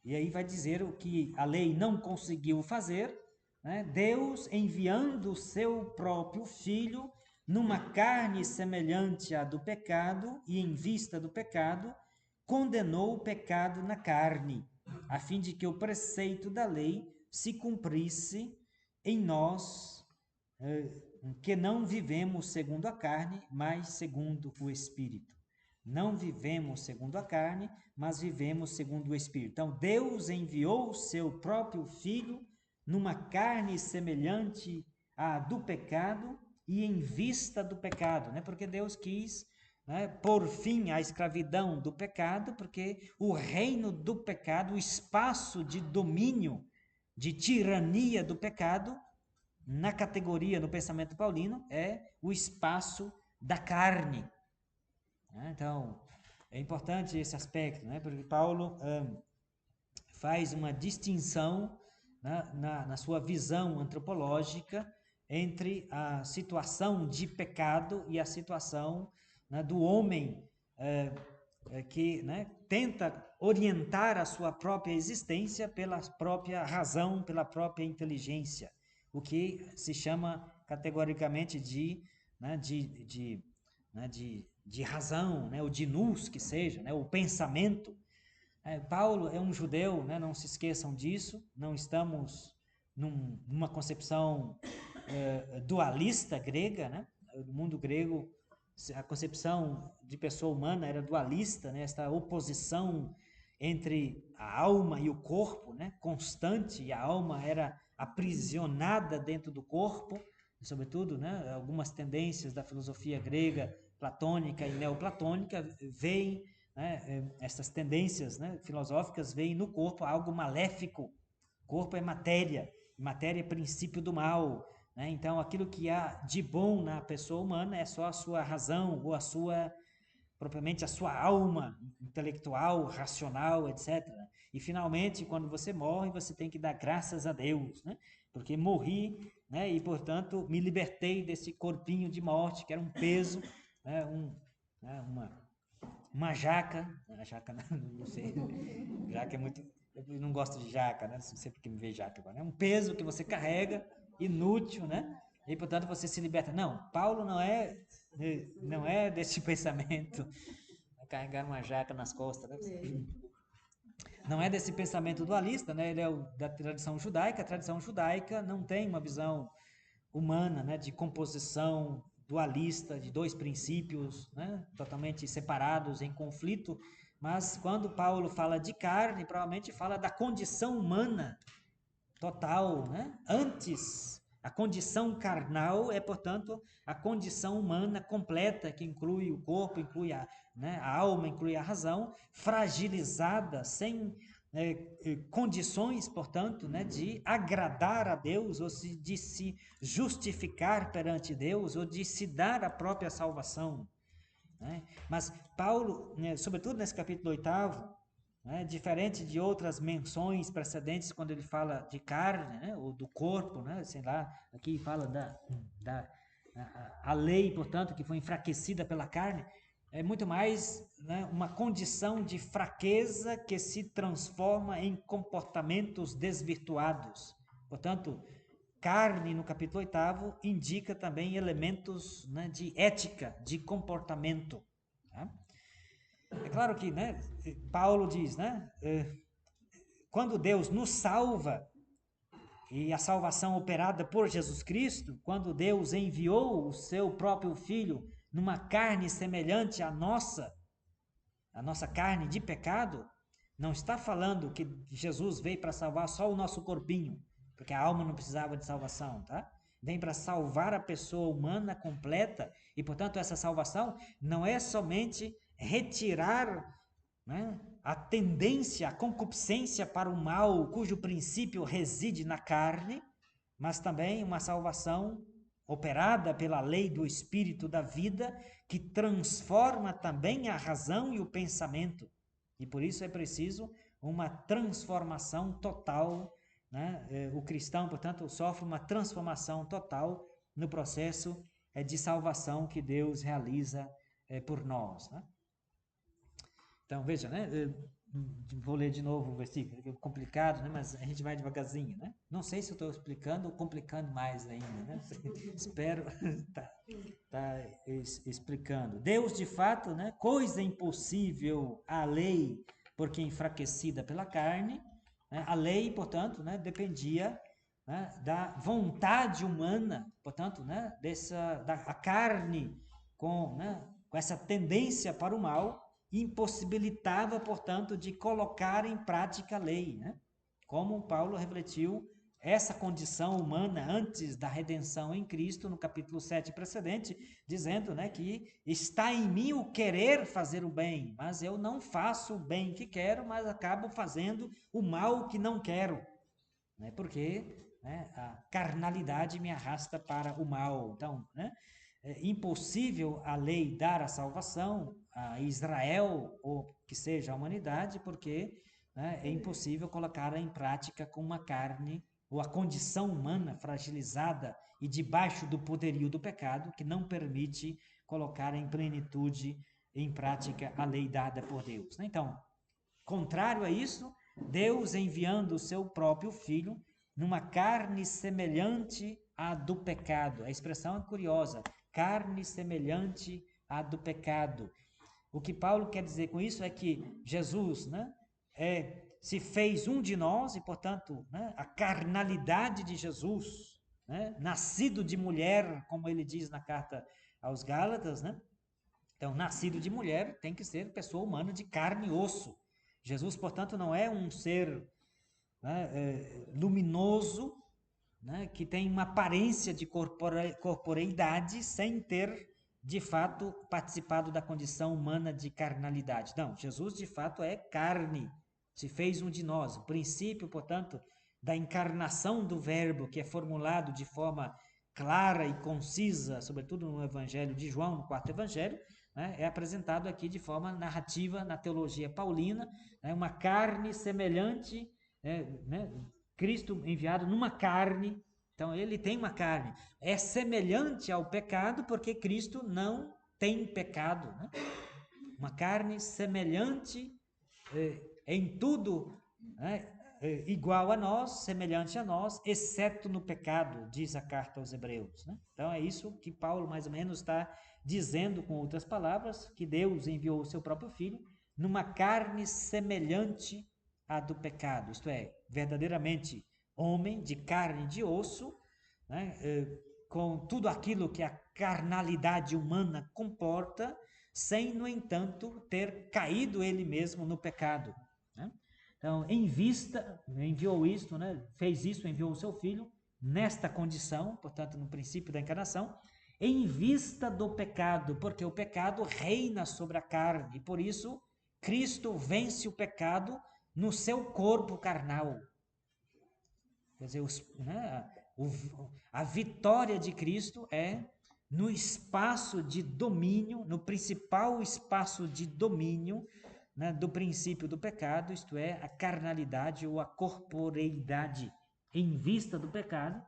E aí vai dizer o que a lei não conseguiu fazer, né? Deus enviando o seu próprio Filho numa carne semelhante à do pecado e em vista do pecado, condenou o pecado na carne, a fim de que o preceito da lei se cumprisse em nós, que não vivemos segundo a carne, mas segundo o Espírito. Não vivemos segundo a carne, mas vivemos segundo o Espírito. Então, Deus enviou o seu próprio Filho numa carne semelhante à do pecado e em vista do pecado, né? Porque Deus quis, né, por fim à escravidão do pecado, porque o reino do pecado, o espaço de domínio, de tirania do pecado, na categoria, no pensamento paulino, é o espaço da carne. Então, é importante esse aspecto, né? Porque Paulo faz uma distinção, né, na sua visão antropológica entre a situação de pecado e a situação, né, do homem que, né, tenta orientar a sua própria existência pela própria razão, pela própria inteligência, o que se chama categoricamente né, de razão, né, ou de nous que seja, né, o pensamento. Paulo é um judeu, né, não se esqueçam disso, não estamos numa concepção dualista grega, né? No mundo grego, a concepção de pessoa humana era dualista, né? Esta oposição entre a alma e o corpo, né? Constante, e a alma era aprisionada dentro do corpo, sobretudo, né? Algumas tendências da filosofia grega, platônica e neoplatônica, veem, né? Essas tendências, né, filosóficas veem no corpo algo maléfico. Corpo é matéria, matéria é princípio do mal, né? Então, aquilo que há de bom na pessoa humana é só a sua razão ou propriamente a sua alma intelectual, racional, etc. E, finalmente, quando você morre, você tem que dar graças a Deus, né? Porque morri, né? E, portanto, me libertei desse corpinho de morte, que era um peso, né? Uma jaca, a jaca não sei, jaca é muito, eu não gosto de jaca, né? Não sei porque me vê jaca agora, é um peso que você carrega, inútil, né? E portanto você se liberta. Não, Paulo não é desse pensamento, carregar uma jaca nas costas, né? Não é desse pensamento dualista, né? Ele é da tradição judaica. A tradição judaica não tem uma visão humana, né? De composição dualista, de dois princípios, né? Totalmente separados, em conflito. Mas quando Paulo fala de carne, provavelmente fala da condição humana total, né? Antes, a condição carnal é, portanto, a condição humana completa, que inclui o corpo, inclui a alma, inclui a razão, fragilizada, sem condições, portanto, né, de agradar a Deus, ou de se justificar perante Deus, ou de se dar a própria salvação. Né? Mas Paulo, né, sobretudo nesse capítulo 8º, né, diferente de outras menções precedentes, quando ele fala de carne, né, ou do corpo, né, sei lá, aqui fala a lei, portanto, que foi enfraquecida pela carne, é muito mais, né, uma condição de fraqueza que se transforma em comportamentos desvirtuados. Portanto, carne, no capítulo 8º, indica também elementos, né, de ética, de comportamento. Tá? É claro que, né, Paulo diz, né, quando Deus nos salva, e a salvação operada por Jesus Cristo, quando Deus enviou o seu próprio Filho numa carne semelhante à nossa carne de pecado, não está falando que Jesus veio para salvar só o nosso corpinho, porque a alma não precisava de salvação, tá? Vem para salvar a pessoa humana completa, e portanto essa salvação não é somente retirar, né, a tendência, a concupiscência para o mal, cujo princípio reside na carne, mas também uma salvação operada pela lei do Espírito da vida, que transforma também a razão e o pensamento. E por isso é preciso uma transformação total, né? O cristão, portanto, sofre uma transformação total no processo de salvação que Deus realiza por nós, né? Então, veja, né? Vou ler de novo o versículo, é complicado, né? Mas a gente vai devagarzinho, né? Não sei se eu estou explicando ou complicando mais ainda, né? Espero tá explicando. Deus, de fato, né? Coisa impossível à lei, porque enfraquecida pela carne, né? A lei, portanto, né? Dependia, né, da vontade humana, portanto, né? A carne né, com essa tendência para o mal, impossibilitava, portanto, de colocar em prática a lei, né? Como Paulo refletiu essa condição humana antes da redenção em Cristo, no capítulo 7 precedente, dizendo, né, que está em mim o querer fazer o bem, mas eu não faço o bem que quero, mas acabo fazendo o mal que não quero, né? Porque, né, a carnalidade me arrasta para o mal. Então, né, é impossível a lei dar a salvação a Israel, ou que seja a humanidade, porque, né, é impossível colocá-la em prática com uma carne, ou a condição humana fragilizada e debaixo do poderio do pecado, que não permite colocar em plenitude, em prática, a lei dada por Deus. Então, contrário a isso, Deus enviando o seu próprio Filho numa carne semelhante à do pecado. A expressão é curiosa, carne semelhante à do pecado. O que Paulo quer dizer com isso é que Jesus, né, se fez um de nós e, portanto, né, a carnalidade de Jesus, né, nascido de mulher, como ele diz na carta aos Gálatas, né? Então, nascido de mulher tem que ser pessoa humana de carne e osso. Jesus, portanto, não é um ser, né, luminoso, né, que tem uma aparência de corporeidade sem ter, de fato, participado da condição humana de carnalidade. Não, Jesus, de fato, é carne, se fez um de nós. O princípio, portanto, da encarnação do Verbo, que é formulado de forma clara e concisa, sobretudo no Evangelho de João, no 4º Evangelho, né, é apresentado aqui de forma narrativa na teologia paulina, né, uma carne semelhante, né, Cristo enviado numa carne, então ele tem uma carne, é semelhante ao pecado porque Cristo não tem pecado, né? Uma carne semelhante em tudo, né, igual a nós, semelhante a nós, exceto no pecado, diz a carta aos Hebreus, né? Então é isso que Paulo mais ou menos está dizendo com outras palavras, que Deus enviou o seu próprio Filho numa carne semelhante à do pecado, isto é, verdadeiramente homem, de carne e de osso, né? Com tudo aquilo que a carnalidade humana comporta, sem, no entanto, ter caído ele mesmo no pecado, né? Então, em vista, enviou isto, né? Fez isso, enviou o seu filho, nesta condição, portanto, no princípio da encarnação, em vista do pecado, porque o pecado reina sobre a carne, e por isso Cristo vence o pecado no seu corpo carnal. Quer dizer, a vitória de Cristo é no espaço de domínio, no principal espaço de domínio, né, do princípio do pecado, isto é, a carnalidade ou a corporeidade em vista do pecado,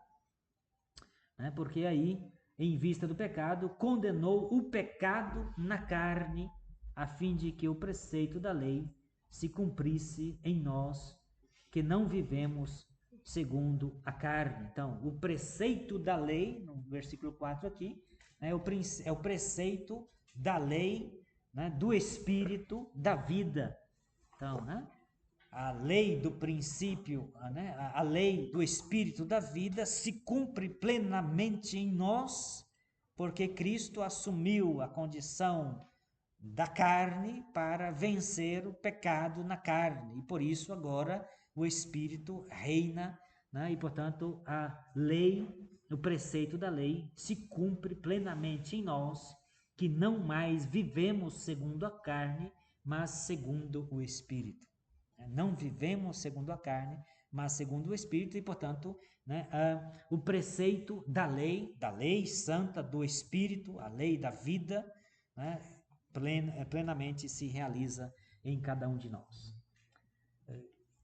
né, porque aí, em vista do pecado, condenou o pecado na carne, a fim de que o preceito da lei se cumprisse em nós, que não vivemos segundo a carne. Então, o preceito da lei, no versículo 4 aqui, é o preceito da lei, né, do Espírito da vida. Então, né, a lei do princípio, né, a lei do Espírito da vida se cumpre plenamente em nós, porque Cristo assumiu a condição da carne para vencer o pecado na carne. E por isso agora o Espírito reina, né? E portanto a lei, o preceito da lei se cumpre plenamente em nós, que não mais vivemos segundo a carne, mas segundo o Espírito. Não vivemos segundo a carne, mas segundo o Espírito, e portanto, né, o preceito da lei santa do Espírito, a lei da vida, né, plenamente se realiza em cada um de nós.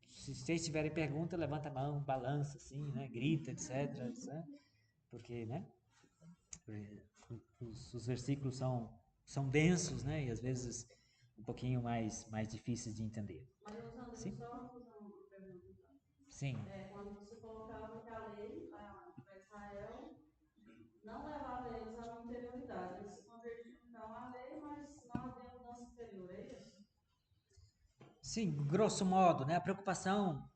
Se vocês tiverem pergunta, levanta a mão, balança assim, né, grita, etc. Porque, né, os versículos são densos, né, e às vezes um pouquinho mais difíceis de entender. Sim? Sim. Quando você colocava que a lei para Israel não levava eles a uma interioridade, eles se convertiam então à lei, mas não havia mudança interior, é isso? Sim, grosso modo, né, a preocupação,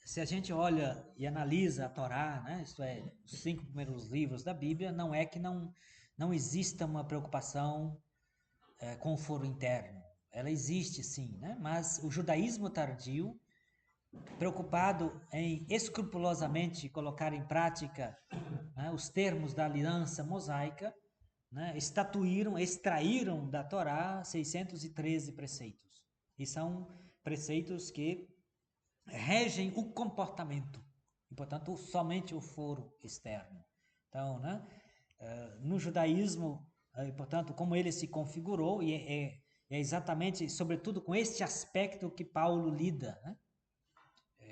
se a gente olha e analisa a Torá, né, isto é, os 5 primeiros livros da Bíblia, não é que não exista uma preocupação com o foro interno. Ela existe sim, né, mas o judaísmo tardio, preocupado em escrupulosamente colocar em prática, né, os termos da aliança mosaica, né, extraíram da Torá 613 preceitos. E são preceitos que regem o comportamento, e, portanto, somente o foro externo. Então, né, no judaísmo, portanto, como ele se configurou, e é exatamente, sobretudo, com este aspecto que Paulo lida, né?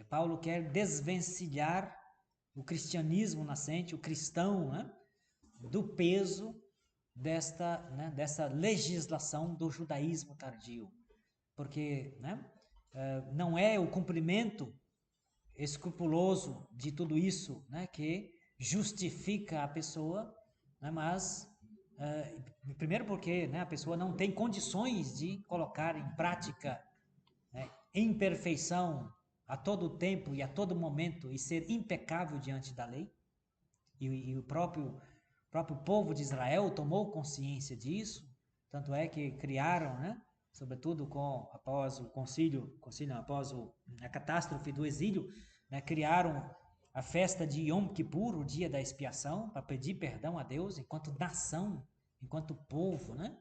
Paulo quer desvencilhar o cristianismo nascente, o cristão, né, do peso dessa legislação do judaísmo tardio. Porque, né, não é o cumprimento escrupuloso de tudo isso, né, que justifica a pessoa, né, mas primeiro porque, né, a pessoa não tem condições de colocar em prática, né, em perfeição a todo tempo e a todo momento e ser impecável diante da lei. E o próprio povo de Israel tomou consciência disso, tanto é que criaram, né, sobretudo após o após a catástrofe do exílio, né, criaram a festa de Yom Kippur, o dia da expiação, para pedir perdão a Deus enquanto nação, enquanto povo, né?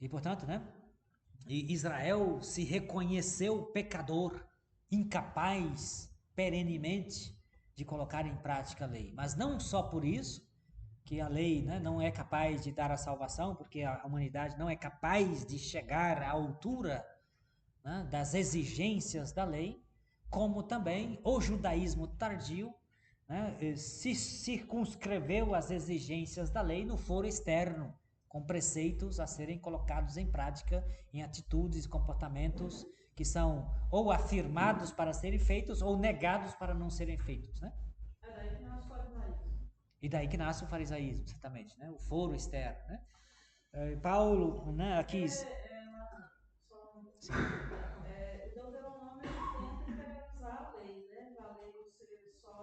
E portanto, né, Israel se reconheceu pecador, incapaz perenemente de colocar em prática a lei. Mas não só por isso, que a lei, né, não é capaz de dar a salvação, porque a humanidade não é capaz de chegar à altura, né, das exigências da lei, como também o judaísmo tardio, né, se circunscreveu às exigências da lei no foro externo, com preceitos a serem colocados em prática em atitudes e comportamentos que são ou afirmados para serem feitos ou negados para não serem feitos, né? É daí que nasce o farisaísmo. E daí que nasce o farisaísmo, exatamente, né? O foro externo, né? Paulo, né, aqui... O Deuteronômio tenta interiorizar a lei, né? A lei não ser só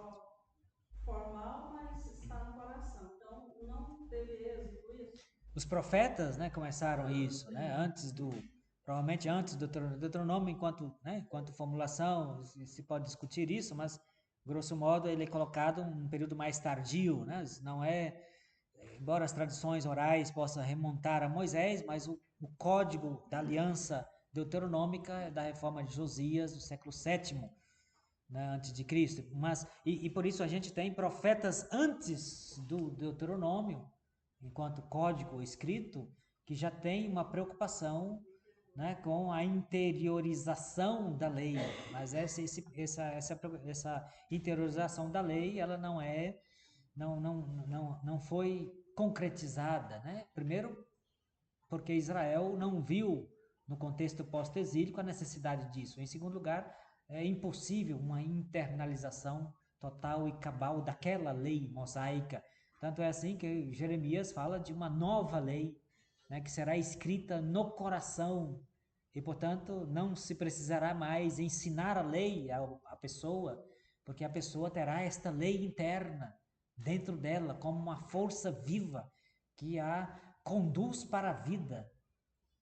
formal, mas está no coração. Então, não teve êxito isso. Os profetas, né, começaram isso, né? Provavelmente antes do Deuteronômio, enquanto formulação, se pode discutir isso, mas grosso modo ele é colocado um período mais tardio, né? Não é, embora as tradições orais possam remontar a Moisés, mas o código da aliança deuteronômica é da reforma de Josias, do século VII, né, antes de Cristo. Mas e por isso a gente tem profetas antes do Deuteronômio, enquanto código escrito, que já tem uma preocupação, né, com a interiorização da lei. Mas essa interiorização da lei, ela não foi concretizada, né? Primeiro, porque Israel não viu no contexto pós-exílico a necessidade disso. Em segundo lugar, é impossível uma internalização total e cabal daquela lei mosaica. Tanto é assim que Jeremias fala de uma nova lei, né, que será escrita no coração e, portanto, não se precisará mais ensinar a lei à pessoa, porque a pessoa terá esta lei interna dentro dela como uma força viva que a conduz para a vida,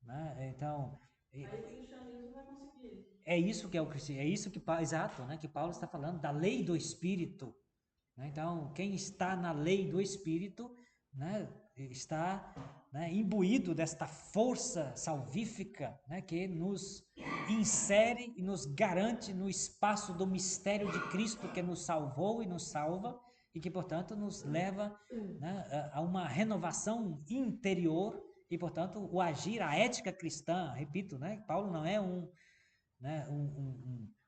né? Então, aí o cristianismo vai conseguir. É isso que é o cristianismo, é isso que, exato, né, que Paulo está falando, da lei do Espírito, né? Então, quem está na lei do Espírito, né, está, né, imbuído desta força salvífica, né, que nos insere e nos garante no espaço do mistério de Cristo que nos salvou e nos salva e que, portanto, nos leva, né, a uma renovação interior e, portanto, o agir, a ética cristã, repito, né, Paulo não é um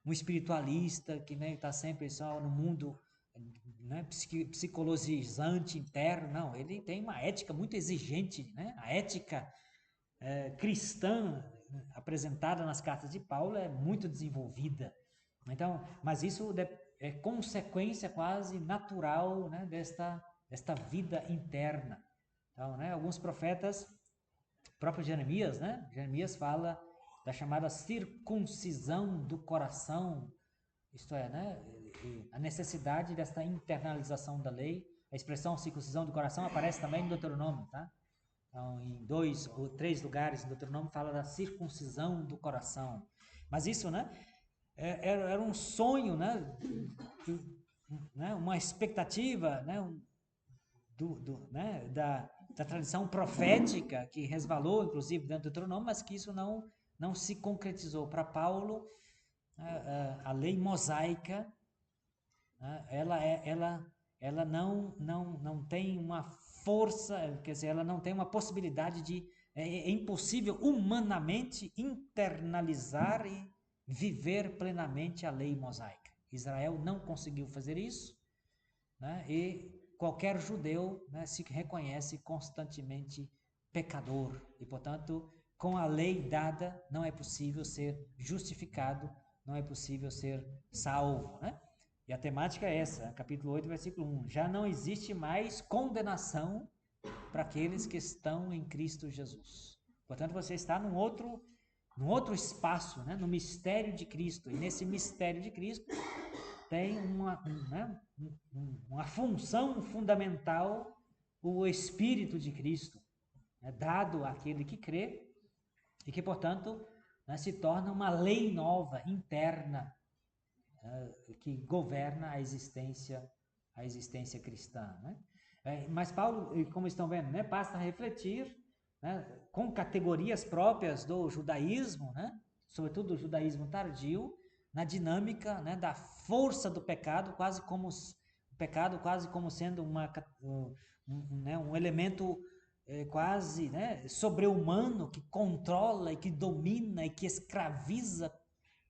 espiritualista que está sempre só no mundo, né, psicologizante interno, não, ele tem uma ética muito exigente, né? A ética cristã apresentada nas cartas de Paulo é muito desenvolvida. Então, mas isso é consequência quase natural, né, desta vida interna. Então, né, alguns profetas, próprio Jeremias, né? Jeremias fala da chamada circuncisão do coração, isto é, né, a necessidade desta internalização da lei. A expressão circuncisão do coração aparece também no Deuteronômio, tá? Então, em 2 ou 3 lugares do Deuteronômio fala da circuncisão do coração. Mas isso, né, era um sonho, né, uma expectativa, né, da tradição profética que resvalou, inclusive, dentro do Deuteronômio, mas que isso não se concretizou. Para Paulo, a lei mosaica, ela não tem uma força, quer dizer, ela não tem uma possibilidade de... É impossível humanamente internalizar e viver plenamente a lei mosaica. Israel não conseguiu fazer isso, né? E qualquer judeu, né, se reconhece constantemente pecador e, portanto, com a lei dada não é possível ser justificado, não é possível ser salvo, né? E a temática é essa, capítulo 8, versículo 1. Já não existe mais condenação para aqueles que estão em Cristo Jesus. Portanto, você está num outro espaço, né, no mistério de Cristo. E nesse mistério de Cristo tem uma função fundamental, o Espírito de Cristo, né, dado àquele que crê e que, portanto, né, se torna uma lei nova, interna, que governa a existência cristã, né? Mas Paulo, como estão vendo, né, passa a refletir, né, com categorias próprias do judaísmo, né, sobretudo do judaísmo tardio, na dinâmica, né, da força do pecado, o pecado quase como sendo um elemento quase, né, sobre-humano que controla e que domina e que escraviza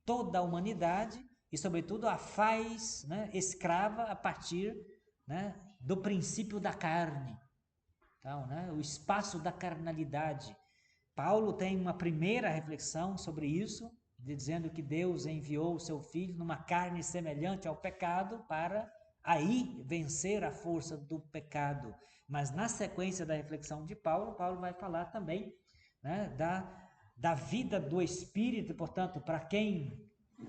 toda a humanidade e, sobretudo, a faz, né, escrava a partir, né, do princípio da carne. Então, né, o espaço da carnalidade. Paulo tem uma primeira reflexão sobre isso, dizendo que Deus enviou o seu Filho numa carne semelhante ao pecado para aí vencer a força do pecado. Mas na sequência da reflexão de Paulo, Paulo vai falar também, né, da vida do Espírito, portanto, para quem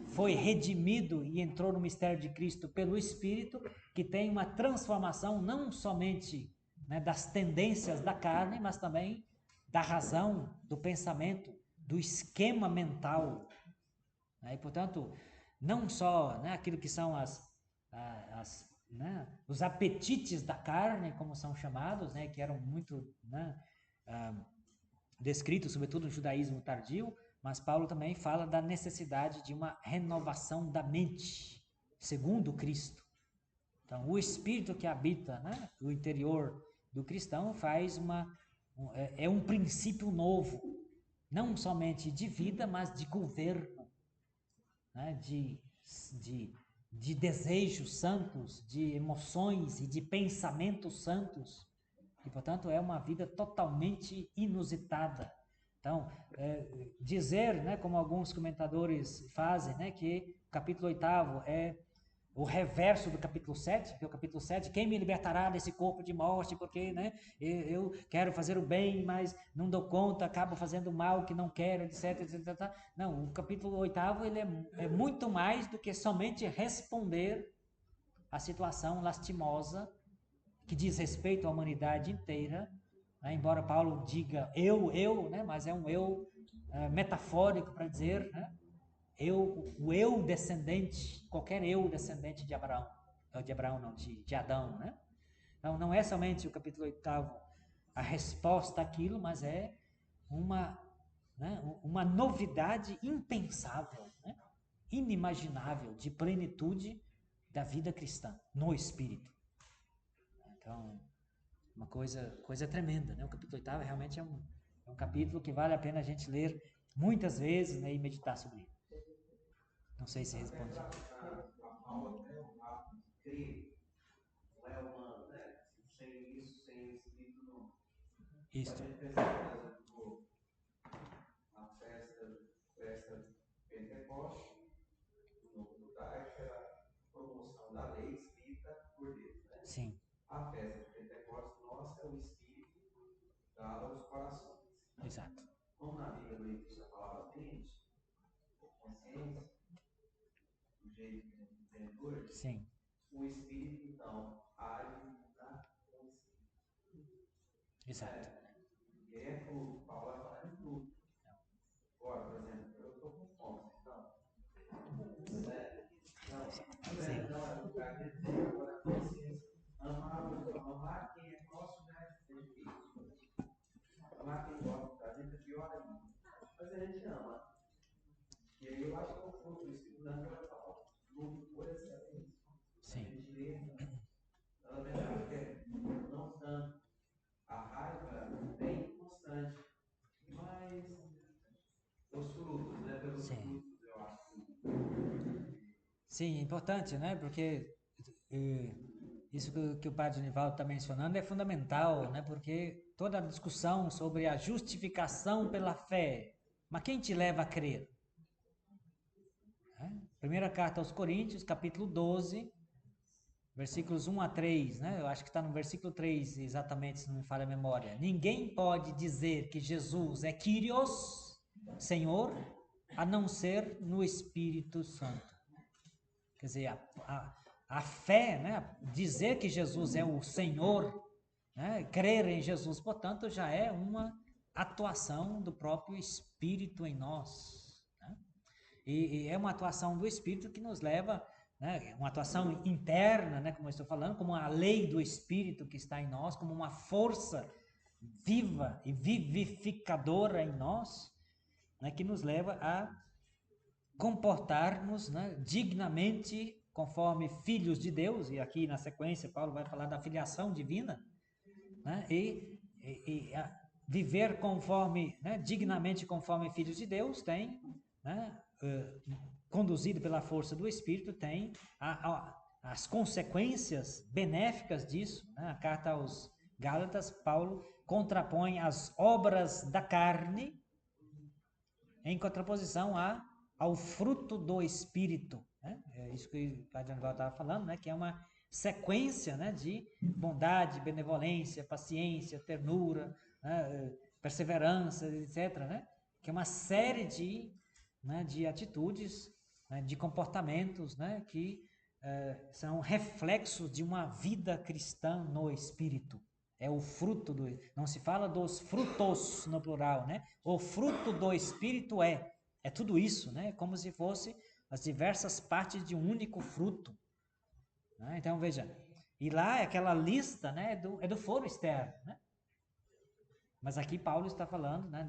foi redimido e entrou no mistério de Cristo pelo Espírito, que tem uma transformação não somente, né, das tendências da carne, mas também da razão, do pensamento, do esquema mental. Né? E, portanto, não só, né, aquilo que são né, os apetites da carne, como são chamados, né, que eram muito, né, descritos, sobretudo no judaísmo tardio, mas Paulo também fala da necessidade de uma renovação da mente, segundo Cristo. Então, o Espírito que habita, né, o interior do cristão é um princípio novo, não somente de vida, mas de governo, né, de desejos santos, de emoções e de pensamentos santos. E, portanto, é uma vida totalmente inusitada. Então, dizer, né, como alguns comentadores fazem, né, que o capítulo 8º é o reverso do capítulo 7, que é o capítulo 7, quem me libertará desse corpo de morte, porque, né, eu quero fazer o bem, mas não dou conta, acabo fazendo o mal que não quero, etc, etc. Não, o capítulo 8º ele é muito mais do que somente responder à situação lastimosa que diz respeito à humanidade inteira, né? Embora Paulo diga eu, né? Mas é um eu metafórico para dizer, né? O eu descendente, qualquer eu descendente de Abraão, não, de Adão, né? Então não é somente o capítulo 8º a resposta àquilo, mas é uma, né, uma novidade impensável, né? Inimaginável de plenitude da vida cristã no Espírito. Então, uma coisa tremenda, né? O capítulo 8º realmente é um capítulo que vale a pena a gente ler muitas vezes, né, e meditar sobre ele. Não sei se responde. A alma, né, o ato de crer, não é humano, né? Sem isso, sem o Espírito, não. Isso. A gente pensa, por exemplo, na festa Pentecoste, no judaico, era a promoção da lei escrita por Deus, né? Sim. A festa de Pentecostes nossa é o Espírito dado aos corações. Exato. Como na Bíblia não existe a palavra mente, consciência, do jeito que a gente entende hoje, Sim. o Espírito, então, age na consciência. Exato. E é fruto, Paulo vai falar de fruto. Agora, por exemplo, eu estou com fome, então. Né? Então, o cara tem que ter agora a consciência. Amar quem é próximo é difícil. Amar quem gosta da gente é pior ainda. Mas a gente ama. E aí eu acho que é o fruto do Espírito Santo, fruto por excelência. Sim. A gentileza, na verdade, é não tanto. A raiva vem constante, mas os frutos, né? Pelos frutos, eu acho. Sim, é importante, né? Porque isso que o padre Nivaldo está mencionando é fundamental, né? Porque toda a discussão sobre a justificação pela fé, mas quem te leva a crer? Primeira carta aos Coríntios, capítulo 12, versículos 1 a 3, né? Eu acho que está no versículo 3, exatamente, se não me falha a memória. Ninguém pode dizer que Jesus é Kyrios, Senhor, a não ser no Espírito Santo. Quer dizer, a fé, né? Dizer que Jesus é o Senhor, né? Crer em Jesus, portanto, já é uma atuação do próprio Espírito em nós. Né? E é uma atuação do Espírito que nos leva, né? Uma atuação interna, né? Como eu estou falando, como a lei do Espírito que está em nós, como uma força viva e vivificadora em nós, né? Que nos leva a comportar-nos, né, dignamente conforme filhos de Deus, e aqui na sequência Paulo vai falar da filiação divina, né, e viver conforme, né, dignamente conforme filhos de Deus tem, né, conduzido pela força do Espírito, tem as consequências benéficas disso. Né, a carta aos Gálatas, Paulo contrapõe as obras da carne em contraposição ao fruto do Espírito, né? É isso que o Padre Angola estava falando, né? Que é uma sequência, né, de bondade, benevolência, paciência, ternura, né, perseverança, etc., né? Que é uma série de atitudes, né, de comportamentos, né, que são reflexos de uma vida cristã no Espírito. É o fruto do... Não se fala dos frutos no plural, né? O fruto do Espírito é tudo isso, né? Como se fosse as diversas partes de um único fruto. Né? Então, veja, e lá é aquela lista, né, é do foro externo, né? Mas aqui Paulo está falando, né,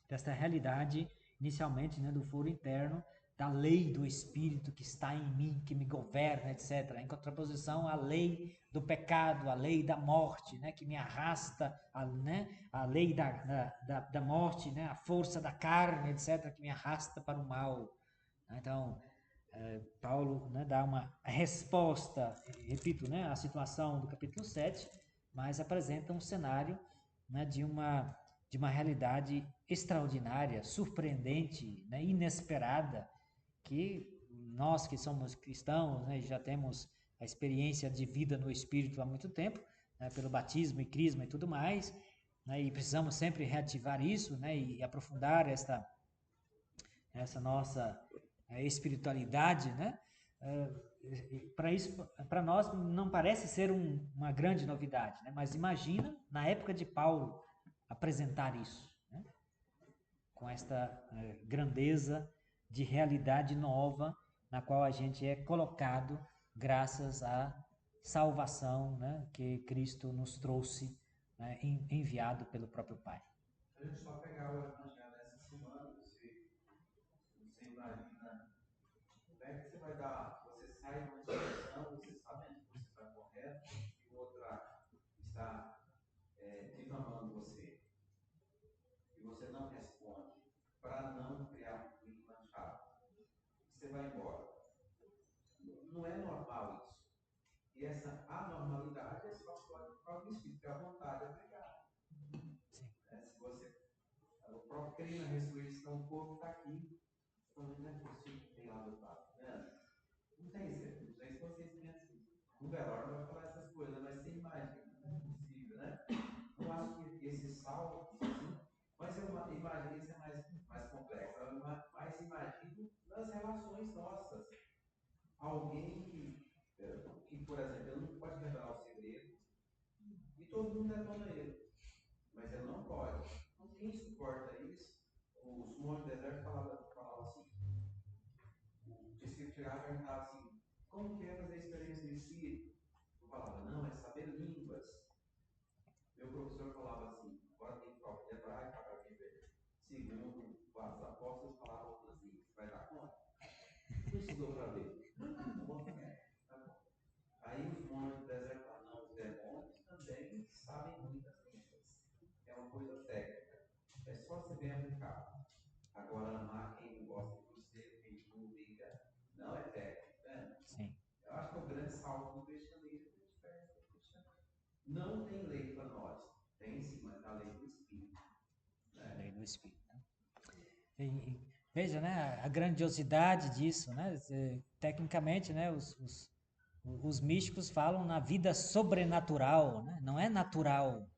desta realidade, inicialmente, né, do foro interno, da lei do Espírito que está em mim, que me governa, etc. Em contraposição à lei do pecado, à lei da morte, né, que me arrasta, a lei da morte, né, a força da carne, etc., que me arrasta para o mal. Então, Paulo, né, dá uma resposta, repito, né, à situação do capítulo 7, mas apresenta um cenário, né, de uma realidade extraordinária, surpreendente, né, inesperada, que nós que somos cristãos, né, já temos a experiência de vida no Espírito há muito tempo, né, pelo batismo e crisma e tudo mais, né, e precisamos sempre reativar isso, né, e aprofundar essa nossa espiritualidade, né? Para isso, para nós não parece ser uma grande novidade, né? Mas imagina na época de Paulo apresentar isso, né? Com esta grandeza de realidade nova na qual a gente é colocado graças à salvação, né, que Cristo nos trouxe, né, enviado pelo próprio Pai. A gente só pegar o evangelho dessa semana, você imagina como é que você vai dar, você sai de uma situação, você sabendo que você está correto, e outra está difamando você, e você não responde, para não criar um clima chato, você vai embora. Não é normal isso. E essa anormalidade é só para o Espírito, que a vontade é pregar. Se você, o próprio crime, a ressurreição, o corpo está aqui, então não é possível que tenha lá do lado. Não tem isso, não sei se vocês pensam. No velório não vai falar essas coisas, mas você imagina, não é possível, né? Eu acho que esse salto, mas eu imagino isso é mais complexo. Eu mais imagino nas relações nossas. Alguém que, por exemplo, ele não pode revelar o segredo e todo mundo detona ele, mas ele não pode. Então, quem suporta isso? O Simão do Deserto falava assim: o discípulo chegava e perguntava assim, como que é fazer a experiência do Espírito? Eu falava, não, é saber línguas. Meu professor falava assim, agora tem prova de hebraico, para viver. Segundo, os apóstolos falavam outras línguas. Vai dar conta? Não estudou para ver. Tá bom. Aí os monges do deserto falaram, não, os demônios também sabem muitas línguas. É uma coisa técnica. É só você bem aplicado. Agora, amar quem não gosta de você, quem não liga, não é técnico, né? Sim. Eu acho que é o grande salto do cristianismo. Não tem lei para nós. Tem sim, mas a lei do Espírito. A lei do Espírito. Veja, né, a grandiosidade disso, né? Tecnicamente, né, os místicos falam na vida sobrenatural, né? Não é natural.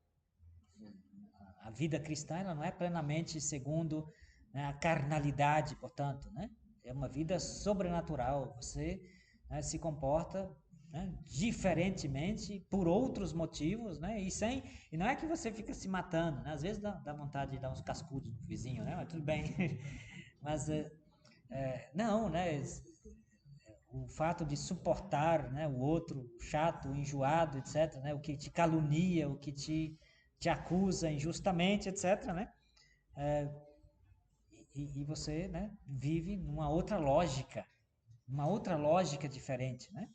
A vida cristã ela não é plenamente segundo, né, a carnalidade, portanto, né? É uma vida sobrenatural. Você, né, se comporta, né, diferentemente por outros motivos, né? E não é que você fica se matando, né? Às vezes dá vontade de dar uns cascudos no vizinho, né? Mas tudo bem. Mas não, né? O fato de suportar, né, o outro chato, enjoado, etc., né, o que te calunia, o que te acusa injustamente, etc., né, e você, né, vive numa outra lógica diferente, né?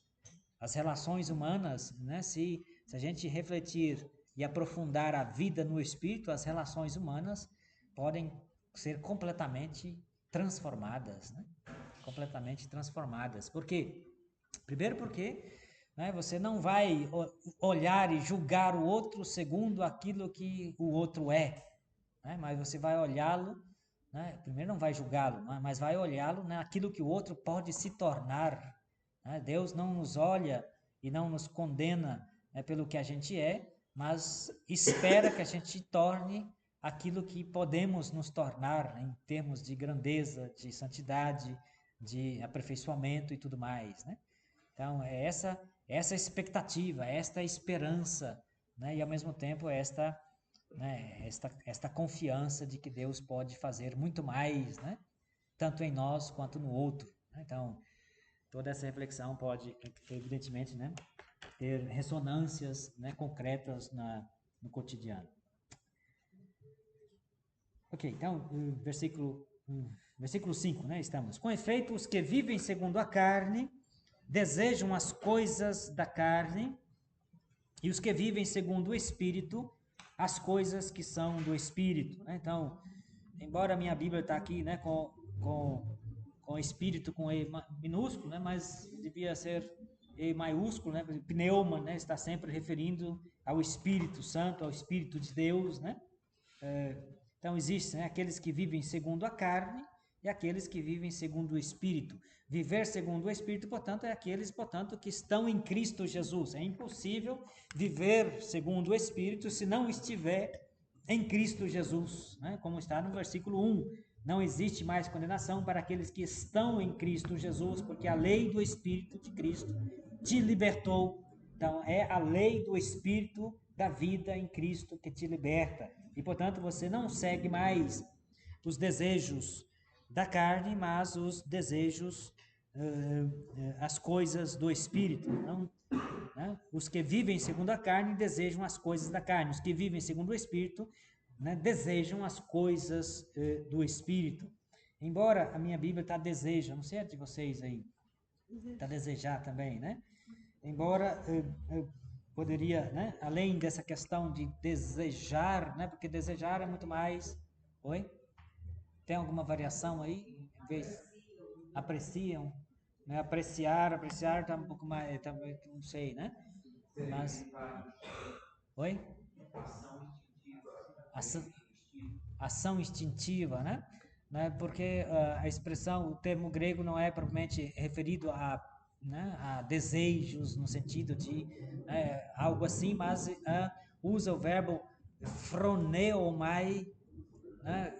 As relações humanas, né, se a gente refletir e aprofundar a vida no espírito, as relações humanas podem ser completamente transformadas, né? Completamente transformadas. Por quê? Primeiro porque, né, você não vai olhar e julgar o outro segundo aquilo que o outro é, né? Mas você vai olhá-lo, né? Primeiro não vai julgá-lo, mas vai olhá-lo naquilo que o outro pode se tornar. Né? Deus não nos olha e não nos condena, né, pelo que a gente é, mas espera que a gente torne aquilo que podemos nos tornar, né, em termos de grandeza, de santidade, de aperfeiçoamento e tudo mais, né? Então, é essa expectativa, esta esperança, né? E ao mesmo tempo esta confiança de que Deus pode fazer muito mais, né? Tanto em nós quanto no outro, né? Então, toda essa reflexão pode, evidentemente, né, ter ressonâncias, né, concretas no cotidiano. Ok, então, versículo 5, né, estamos. Com efeito, os que vivem segundo a carne desejam as coisas da carne, e os que vivem segundo o Espírito, as coisas que são do Espírito. Né? Então, embora a minha Bíblia está aqui, né, com Espírito com E minúsculo, né, mas devia ser E maiúsculo, né, pneuma, né, está sempre referindo ao Espírito Santo, ao Espírito de Deus, né? Então, existem, né, aqueles que vivem segundo a carne e aqueles que vivem segundo o Espírito. Viver segundo o Espírito, portanto, é aqueles, portanto, que estão em Cristo Jesus. É impossível viver segundo o Espírito se não estiver em Cristo Jesus, né? Como está no versículo 1. Não existe mais condenação para aqueles que estão em Cristo Jesus, porque a lei do Espírito de Cristo te libertou. Então, é a lei do Espírito da vida em Cristo que te liberta. E, portanto, você não segue mais os desejos da carne, mas os desejos, as coisas do Espírito. Então, né, os que vivem segundo a carne desejam as coisas da carne. Os que vivem segundo o Espírito, né, desejam as coisas do Espírito. Embora a minha Bíblia está deseja, não sei a de vocês aí, está desejar também, né? Embora poderia, né, além dessa questão de desejar, né, porque desejar é muito mais... Oi? Tem alguma variação aí? Em vez apreciam, né? Apreciar está um pouco mais, tá, não sei, né? Mas, oi? Ação, ação instintiva, né? Porque a expressão, o termo grego não é propriamente referido a, né, a desejos no sentido de algo assim, mas usa o verbo phroneomai, né,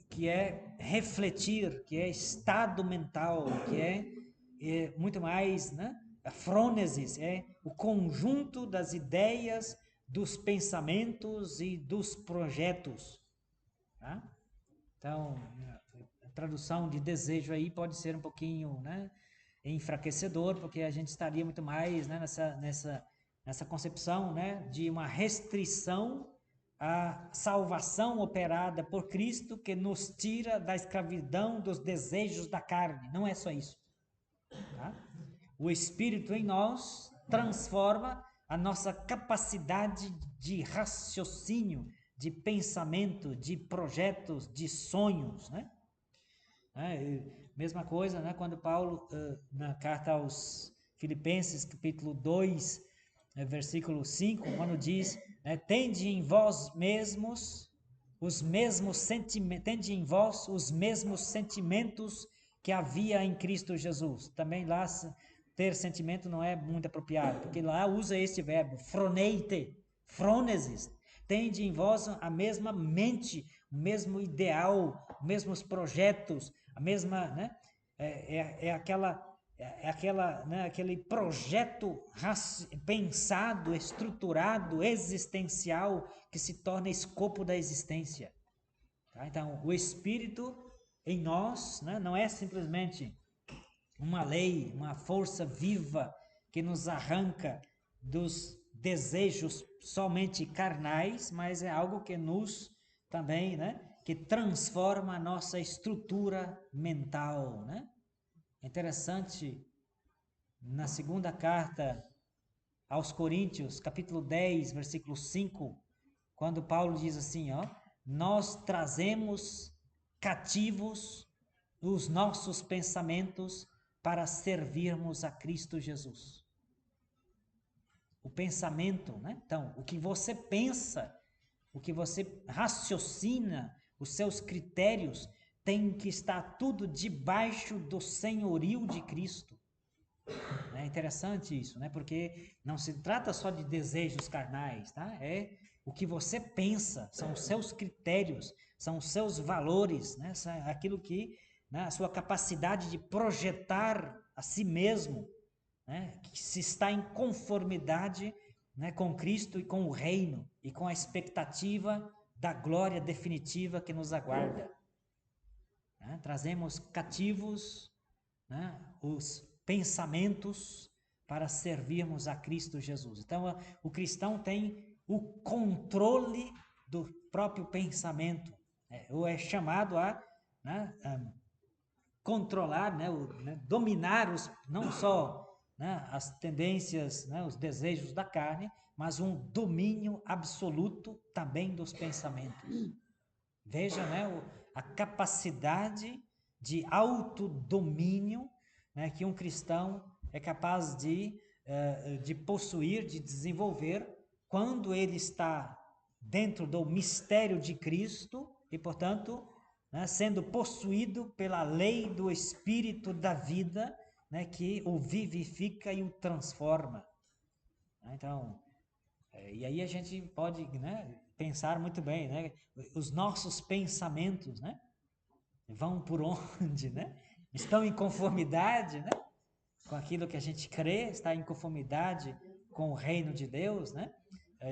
que é refletir, que é estado mental, que é muito mais, né? A frônesis é o conjunto das ideias, dos pensamentos e dos projetos. Tá? Então, a tradução de desejo aí pode ser um pouquinho, né, enfraquecedor, porque a gente estaria muito mais, né, nessa concepção, né, de uma restrição à salvação operada por Cristo que nos tira da escravidão dos desejos da carne. Não é só isso. Tá? O Espírito em nós transforma a nossa capacidade de raciocínio, de pensamento, de projetos, de sonhos, né? Mesma coisa, né? Quando Paulo, na carta aos Filipenses, capítulo 2, versículo 5, quando diz, tende em vós mesmos os mesmos sentimentos, tende em vós os mesmos sentimentos que havia em Cristo Jesus. Também lá ter sentimento não é muito apropriado, porque lá usa este verbo, phroneite, phronesis. Tende em vós a mesma mente, o mesmo ideal, os mesmos projetos, a mesma, né? Aquele projeto pensado, estruturado, existencial, que se torna escopo da existência. Tá? Então, o Espírito em nós, né, não é simplesmente uma lei, uma força viva que nos arranca dos desejos somente carnais, mas é algo que nos também, né, que transforma a nossa estrutura mental, né? É interessante, na segunda carta aos Coríntios, capítulo 10, versículo 5, quando Paulo diz assim, ó, nós trazemos cativos os nossos pensamentos para servirmos a Cristo Jesus. O pensamento, né? Então, o que você pensa, o que você raciocina, os seus critérios tem que estar tudo debaixo do senhorio de Cristo. É interessante isso, né? Porque não se trata só de desejos carnais, tá? É o que você pensa, são os seus critérios, são os seus valores, né? Aquilo que, né? A sua capacidade de projetar a si mesmo, né? Que se está em conformidade, né? Com Cristo e com o reino e com a expectativa da glória definitiva que nos aguarda. Né? Trazemos cativos, né? Os pensamentos para servirmos a Cristo Jesus. Então, o cristão tem o controle do próprio pensamento, ou é chamado a, né, controlar, né, dominar não só, né, as tendências, né, os desejos da carne, mas um domínio absoluto também dos pensamentos. Veja, né, a capacidade de autodomínio, né, que um cristão é capaz de possuir, de desenvolver, quando ele está dentro do mistério de Cristo e, portanto, né, sendo possuído pela lei do Espírito da vida, né, que o vivifica e o transforma. Então, e aí a gente pode, né, pensar muito bem, né, os nossos pensamentos, né, vão por onde, né? Estão em conformidade, né, com aquilo que a gente crê, está em conformidade com o reino de Deus, né?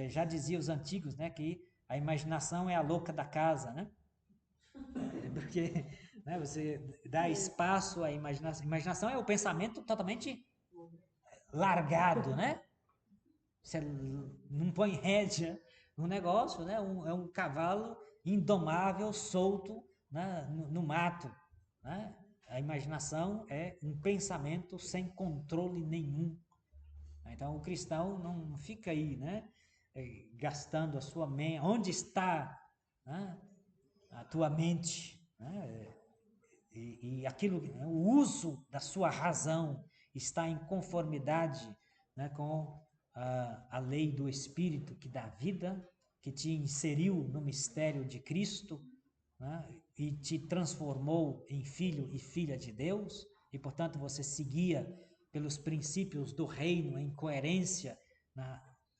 Já dizia os antigos, né, que a imaginação é a louca da casa, né? Porque, né, você dá espaço à imaginação. Imaginação é o pensamento totalmente largado, né? Você não põe rédea no negócio, né? É um cavalo indomável, solto, né? no mato. Né? A imaginação é um pensamento sem controle nenhum. Então, o cristão não fica aí, né? Gastando a sua mente. Onde está, né, a tua mente? Né? E aquilo, né, o uso da sua razão está em conformidade, né, com a lei do Espírito que dá vida, que te inseriu no mistério de Cristo, né, e te transformou em filho e filha de Deus, e portanto você seguia pelos princípios do reino em coerência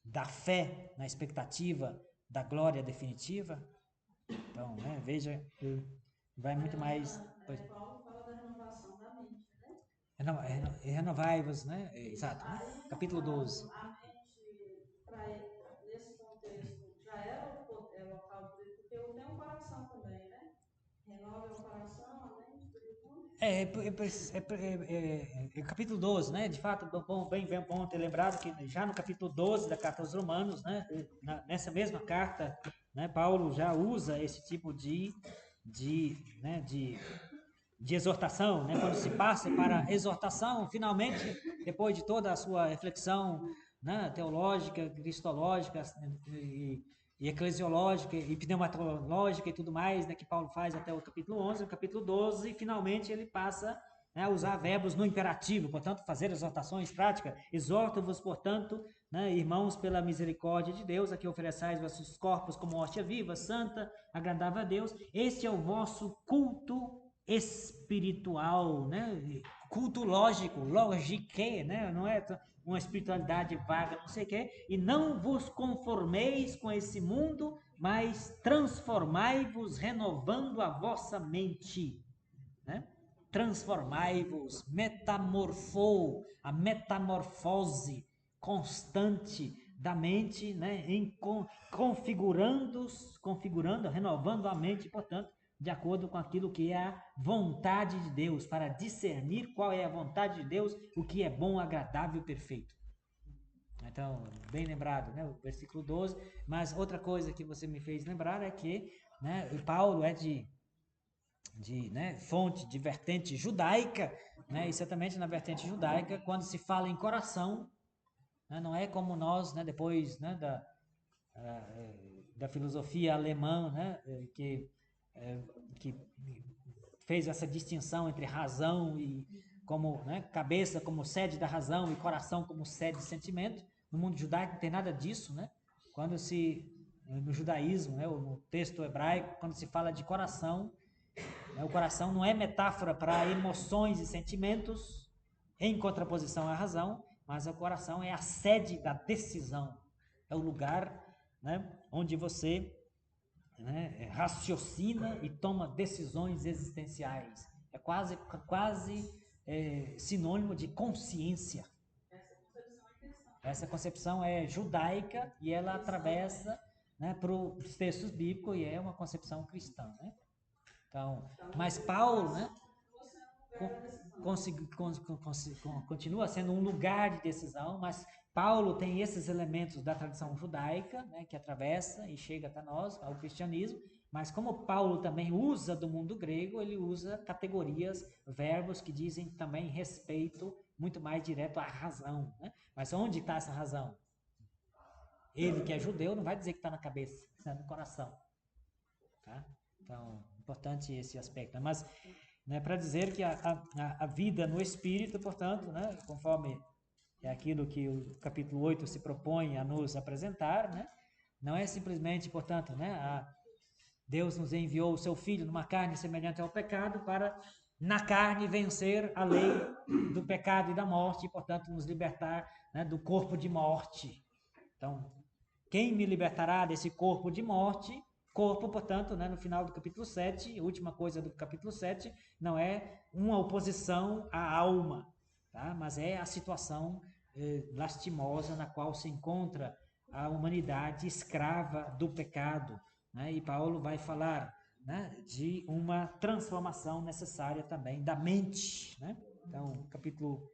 da fé, na expectativa da glória definitiva. Então, né, veja, vai muito mais. Paulo fala da renovação da mente, né? Renovai-vos, né? Exato, né? Aí, Capítulo 12. a mente, nesse contexto, já era o local do Espírito, porque eu tenho um coração também, né? Renova o coração, a mente, tudo. Capítulo 12, né? De fato, bem bom ter lembrado que já no capítulo 12 da carta aos Romanos, né? Nessa mesma carta, né? Paulo já usa esse tipo né? de exortação, né? Quando se passa para exortação, finalmente, depois de toda a sua reflexão, né, teológica, cristológica e eclesiológica e pneumatológica e tudo mais, né, que Paulo faz até o capítulo 11, o capítulo 12, finalmente ele passa, né, a usar verbos no imperativo, portanto, fazer exortações práticas. Exorto-vos, portanto, né, irmãos, pela misericórdia de Deus, a que ofereçais vossos corpos como hóstia viva, santa, agradável a Deus. Este é o vosso culto espiritual, né? Culto lógico, logique, né? Não é uma espiritualidade vaga, não sei o quê. E não vos conformeis com esse mundo, mas transformai-vos renovando a vossa mente, né? Transformai-vos, a metamorfose constante da mente, né? Configurando, renovando a mente, portanto, de acordo com aquilo que é a vontade de Deus, para discernir qual é a vontade de Deus, o que é bom, agradável e perfeito. Então, bem lembrado, né, o versículo 12. Mas outra coisa que você me fez lembrar é que, né, Paulo é né, fonte, de vertente judaica, né, e certamente na vertente judaica, quando se fala em coração, né, não é como nós, né, depois, né, da filosofia alemã, né, que fez essa distinção entre razão e como, né, cabeça como sede da razão e coração como sede de sentimento. No mundo judaico não tem nada disso, né? Quando no judaísmo, né, ou no texto hebraico, quando se fala de coração, O coração não é metáfora para emoções e sentimentos em contraposição à razão, mas o coração é a sede da decisão. É o lugar, né, onde você, né, raciocina e toma decisões existenciais. É quase sinônimo de consciência. Essa concepção é judaica e ela atravessa, né, para os textos bíblicos e é uma concepção cristã, né? Então, mas Paulo, né, continua sendo um lugar de decisão, mas Paulo tem esses elementos da tradição judaica, né, que atravessa e chega até nós, ao cristianismo, mas como Paulo também usa do mundo grego, ele usa categorias, verbos que dizem também respeito muito mais direto à razão, né? Mas onde está essa razão? Ele que é judeu não vai dizer que está na cabeça, está no coração, tá? Então, importante esse aspecto, mas, né, para dizer que a vida no Espírito, portanto, né, conforme é aquilo que o capítulo 8 se propõe a nos apresentar, né, não é simplesmente, portanto, né, Deus nos enviou o seu Filho numa carne semelhante ao pecado para, na carne, vencer a lei do pecado e da morte e, portanto, nos libertar, né, do corpo de morte. Então, quem me libertará desse corpo de morte? Corpo, portanto, né, no final do capítulo 7, última coisa do capítulo 7, não é uma oposição à alma, tá? Mas é a situação lastimosa na qual se encontra a humanidade escrava do pecado, né? E Paulo vai falar, né, de uma transformação necessária também da mente, né? Então, capítulo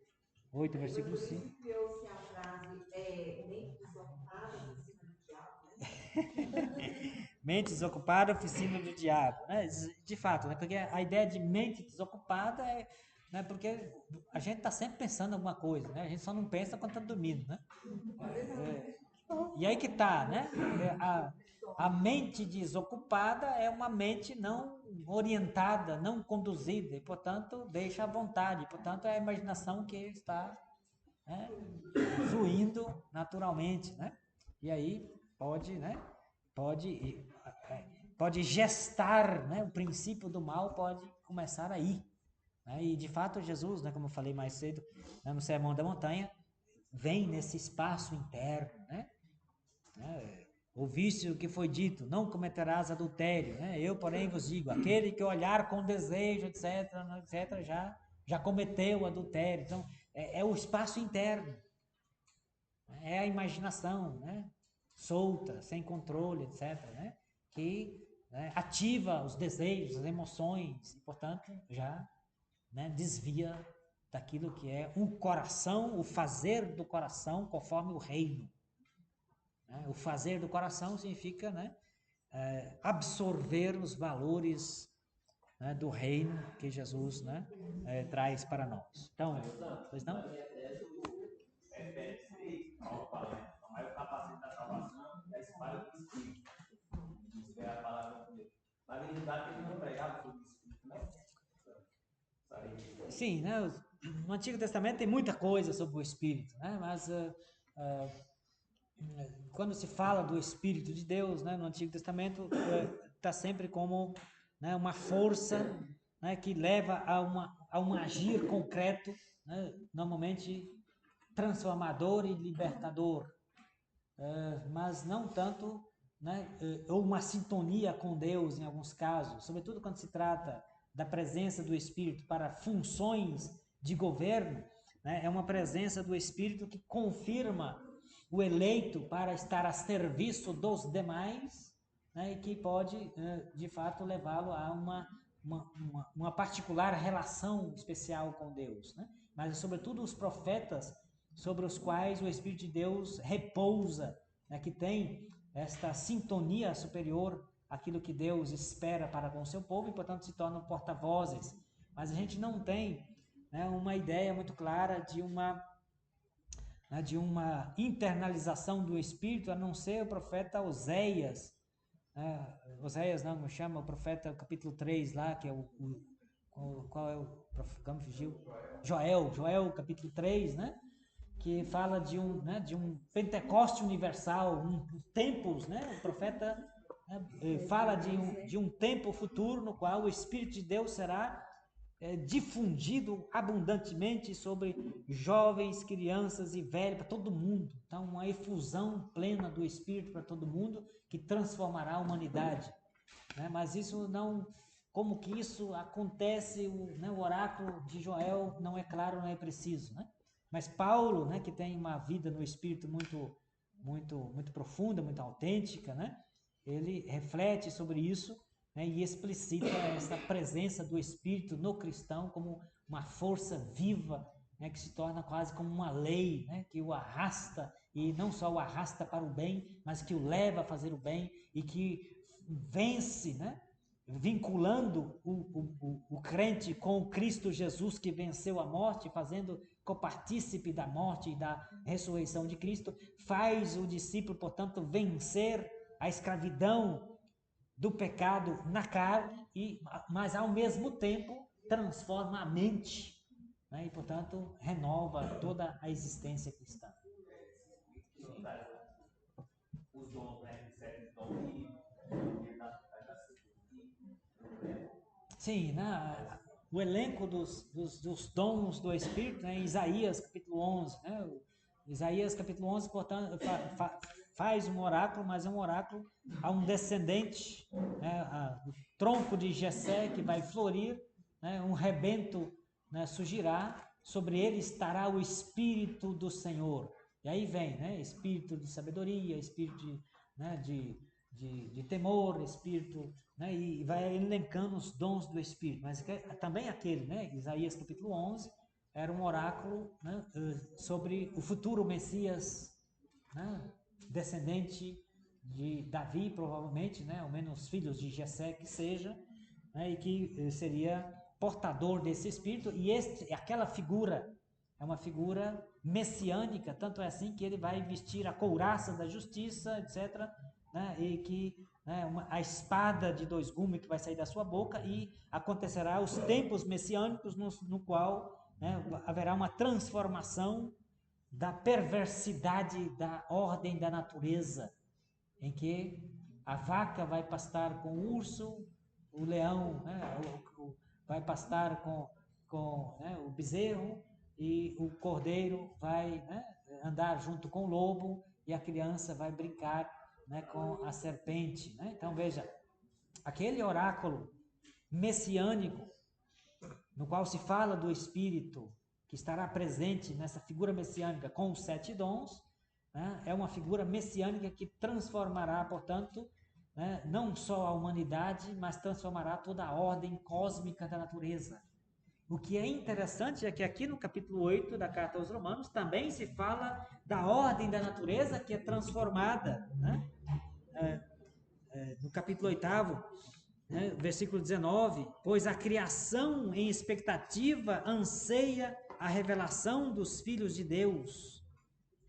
8, versículo 5. Criou-se a frase mente desocupada, oficina do diabo, né? Mente desocupada, oficina do diabo, né? De fato, né? Porque a ideia de mente desocupada é, né, porque a gente está sempre pensando em alguma coisa, né? A gente só não pensa quando está dormindo, né? E aí que tá, né? A mente desocupada é uma mente não orientada, não conduzida, e, portanto, deixa à vontade. Portanto, é a imaginação que está, né, fluindo naturalmente, né? E aí pode, né? Pode gestar, né? O princípio do mal pode começar aí, né? E, de fato, Jesus, né, como eu falei mais cedo, né, no Sermão da Montanha, vem nesse espaço interno, né? Ouviste o que foi dito, não cometerás adultério, né? Eu, porém, vos digo, aquele que olhar com desejo, etc., etc., já cometeu adultério. Então, é o espaço interno, é a imaginação, né? Solta, sem controle, etc., né? Que, né, ativa os desejos, as emoções, e, portanto, já, né, desvia daquilo que é o coração, o fazer do coração conforme o reino. O fazer do coração significa, né, absorver os valores, né, do reino que Jesus, né, traz para nós. Então, pois não? A maior capacete da salvação é a espada do Espírito. Isso é a palavra de Deus. Mas ele dá que ele não pregava sobre o Espírito, não? Sim, né? No Antigo Testamento tem muita coisa sobre o Espírito, né? Mas quando se fala do Espírito de Deus, né, no Antigo Testamento, está sempre como, né, uma força, né, que leva a um agir concreto, né, normalmente transformador e libertador, mas não tanto, né, ou uma sintonia com Deus em alguns casos, sobretudo quando se trata da presença do Espírito para funções de governo, né, é uma presença do Espírito que confirma o eleito para estar a serviço dos demais, né, e que pode, de fato, levá-lo a uma particular relação especial com Deus, né? Mas, sobretudo, os profetas sobre os quais o Espírito de Deus repousa, né, que tem esta sintonia superior àquilo que Deus espera para com o seu povo e, portanto, se tornam porta-vozes. Mas a gente não tem, né, uma ideia muito clara de uma internalização do Espírito, a não ser o profeta Oséias. Oséias não, me chama o profeta capítulo 3 lá, que é qual é o profeta, como fugiu? Joel capítulo 3, né? Que fala de um Pentecoste universal, tempos, né? O profeta né, fala de um tempo futuro no qual o Espírito de Deus será difundido abundantemente sobre jovens, crianças e velhos, para todo mundo. Então, uma efusão plena do Espírito para todo mundo que transformará a humanidade. Né? Mas isso não, como que isso acontece, o oráculo de Joel não é claro, não é preciso. Né? Mas Paulo, né, que tem uma vida no Espírito muito profunda, muito autêntica, né? Ele reflete sobre isso, né, e explicita essa presença do Espírito no cristão como uma força viva, né, que se torna quase como uma lei, né, que o arrasta, e não só o arrasta para o bem, mas que o leva a fazer o bem e que vence, né, vinculando o crente com o Cristo Jesus que venceu a morte, fazendo copartícipe da morte e da ressurreição de Cristo, faz o discípulo, portanto, vencer a escravidão do pecado na carne, mas ao mesmo tempo transforma a mente, né? E, portanto, renova toda a existência cristã. Os dons, né? Sete dons Sim, né? O elenco dos dons do Espírito, né? Isaías capítulo 11, né? Isaías capítulo 11, portanto, faz um oráculo, mas é um oráculo a um descendente, né? O tronco de Jessé que vai florir, né? Um rebento, né, surgirá, sobre ele estará o Espírito do Senhor. E aí vem, né? Espírito de sabedoria, espírito né, de temor, espírito, né, e vai elencando os dons do Espírito. Mas também aquele, né? Isaías capítulo 11, era um oráculo, né, sobre o futuro Messias, né, descendente de Davi, provavelmente, né, ao menos filhos de Jessé que seja, né, e que seria portador desse Espírito. E aquela figura é uma figura messiânica, tanto é assim que ele vai vestir a couraça da justiça, etc., né, e que a espada de dois gumes que vai sair da sua boca, e acontecerá os tempos messiânicos no qual, né, haverá uma transformação da perversidade da ordem da natureza, em que a vaca vai pastar com o urso, o leão, né, vai pastar com né, o bezerro, e o cordeiro vai, né, andar junto com o lobo, e a criança vai brincar, né, com a serpente. Né? Então veja, aquele oráculo messiânico, no qual se fala do Espírito que estará presente nessa figura messiânica com os 7 dons, né, é uma figura messiânica que transformará, portanto, né, não só a humanidade, mas transformará toda a ordem cósmica da natureza. O que é interessante é que aqui no capítulo 8 da Carta aos Romanos também se fala da ordem da natureza que é transformada, né? No capítulo 8, né, versículo 19, pois a criação em expectativa anseia a revelação dos filhos de Deus.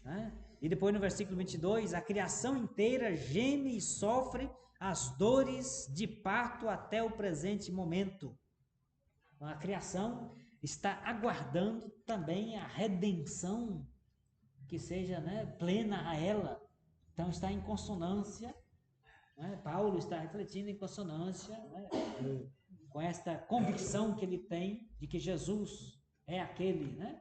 Né? E depois no versículo 22, a criação inteira geme e sofre as dores de parto até o presente momento. Então, a criação está aguardando também a redenção que seja, né, plena a ela. Então está em consonância, né? Paulo está refletindo em consonância, né, com esta convicção que ele tem de que Jesus é aquele, né,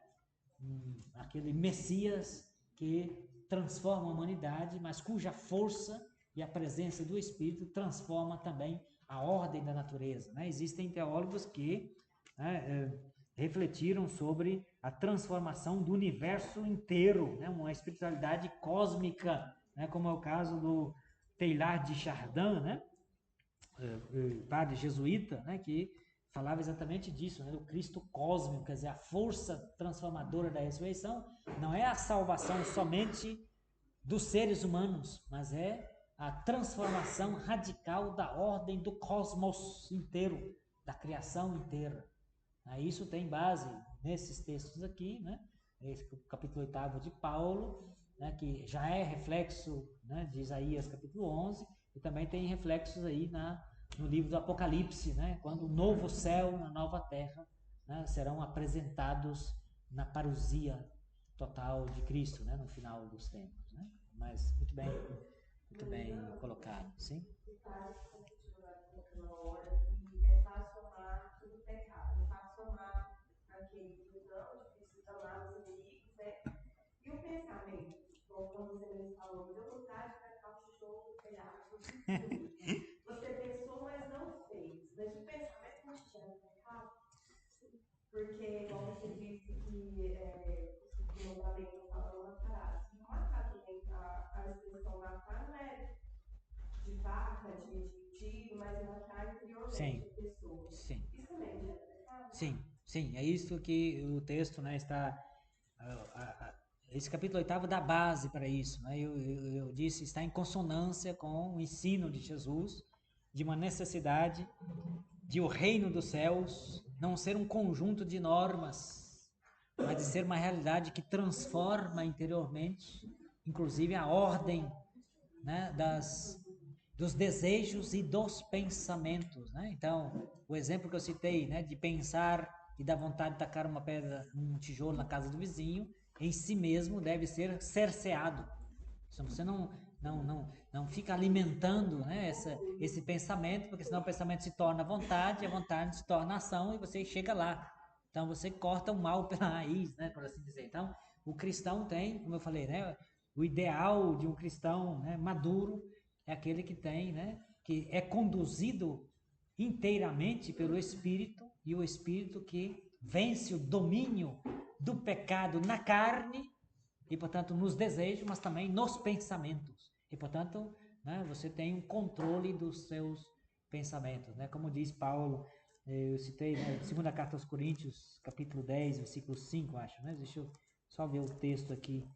aquele Messias que transforma a humanidade, mas cuja força e a presença do Espírito transforma também a ordem da natureza. Né? Existem teólogos que, né, refletiram sobre a transformação do universo inteiro, né? Uma espiritualidade cósmica, né? Como é o caso do Teilhard de Chardin, né? Padre jesuíta, né? Que falava exatamente disso, né? O Cristo cósmico, quer dizer, a força transformadora da ressurreição não é a salvação somente dos seres humanos, mas é a transformação radical da ordem do cosmos inteiro, da criação inteira. Isso tem base nesses textos aqui, né? Esse capítulo 8 de Paulo, né? Que já é reflexo, né, de Isaías capítulo 11, e também tem reflexos aí no livro do Apocalipse, né? Quando o novo céu e a nova terra, né, serão apresentados na parousia total de Cristo, né, no final dos tempos. Né? Mas, muito bem, Muito bem colocado, sim? Naquela hora que é fácil amar todo pecado, é fácil amar aquele que não, difícil amar os inimigos, né? E o pensamento, como quando você mesmo falou, me deu vontade de tacar o tijolo no telhado. Você pensou, mas não fez. Mas o pensamento não te gera pecado. Porque, igual você disse que o mandamento fala não matarás. Não matar também, a expressão matar não é de vaca, de tiro, mas matar interiormente a pessoa. Sim. Isso também gera pecado? Sim, é isso que o texto, né, está... esse capítulo 8 dá base para isso, né? Eu disse, está em consonância com o ensino de Jesus, de uma necessidade de o reino dos céus não ser um conjunto de normas, mas de ser uma realidade que transforma interiormente, inclusive a ordem, né, dos desejos e dos pensamentos, né? Então, o exemplo que eu citei, né, de pensar e dar vontade de tacar uma pedra, um tijolo na casa do vizinho, em si mesmo deve ser cerceado. Você não fica alimentando, né, esse pensamento, porque senão o pensamento se torna vontade, a vontade se torna ação e você chega lá. Então você corta o mal pela raiz, né, por assim dizer. Então o cristão tem, como eu falei, né, o ideal de um cristão, né, maduro é aquele que tem, né, que é conduzido inteiramente pelo Espírito, e o Espírito que vence o domínio do pecado na carne e, portanto, nos desejos, mas também nos pensamentos. E, portanto, né, você tem um controle dos seus pensamentos. Né? Como diz Paulo, eu citei, né, segunda carta aos Coríntios, capítulo 10, versículo 5, acho. Né? Deixa eu só ver o texto aqui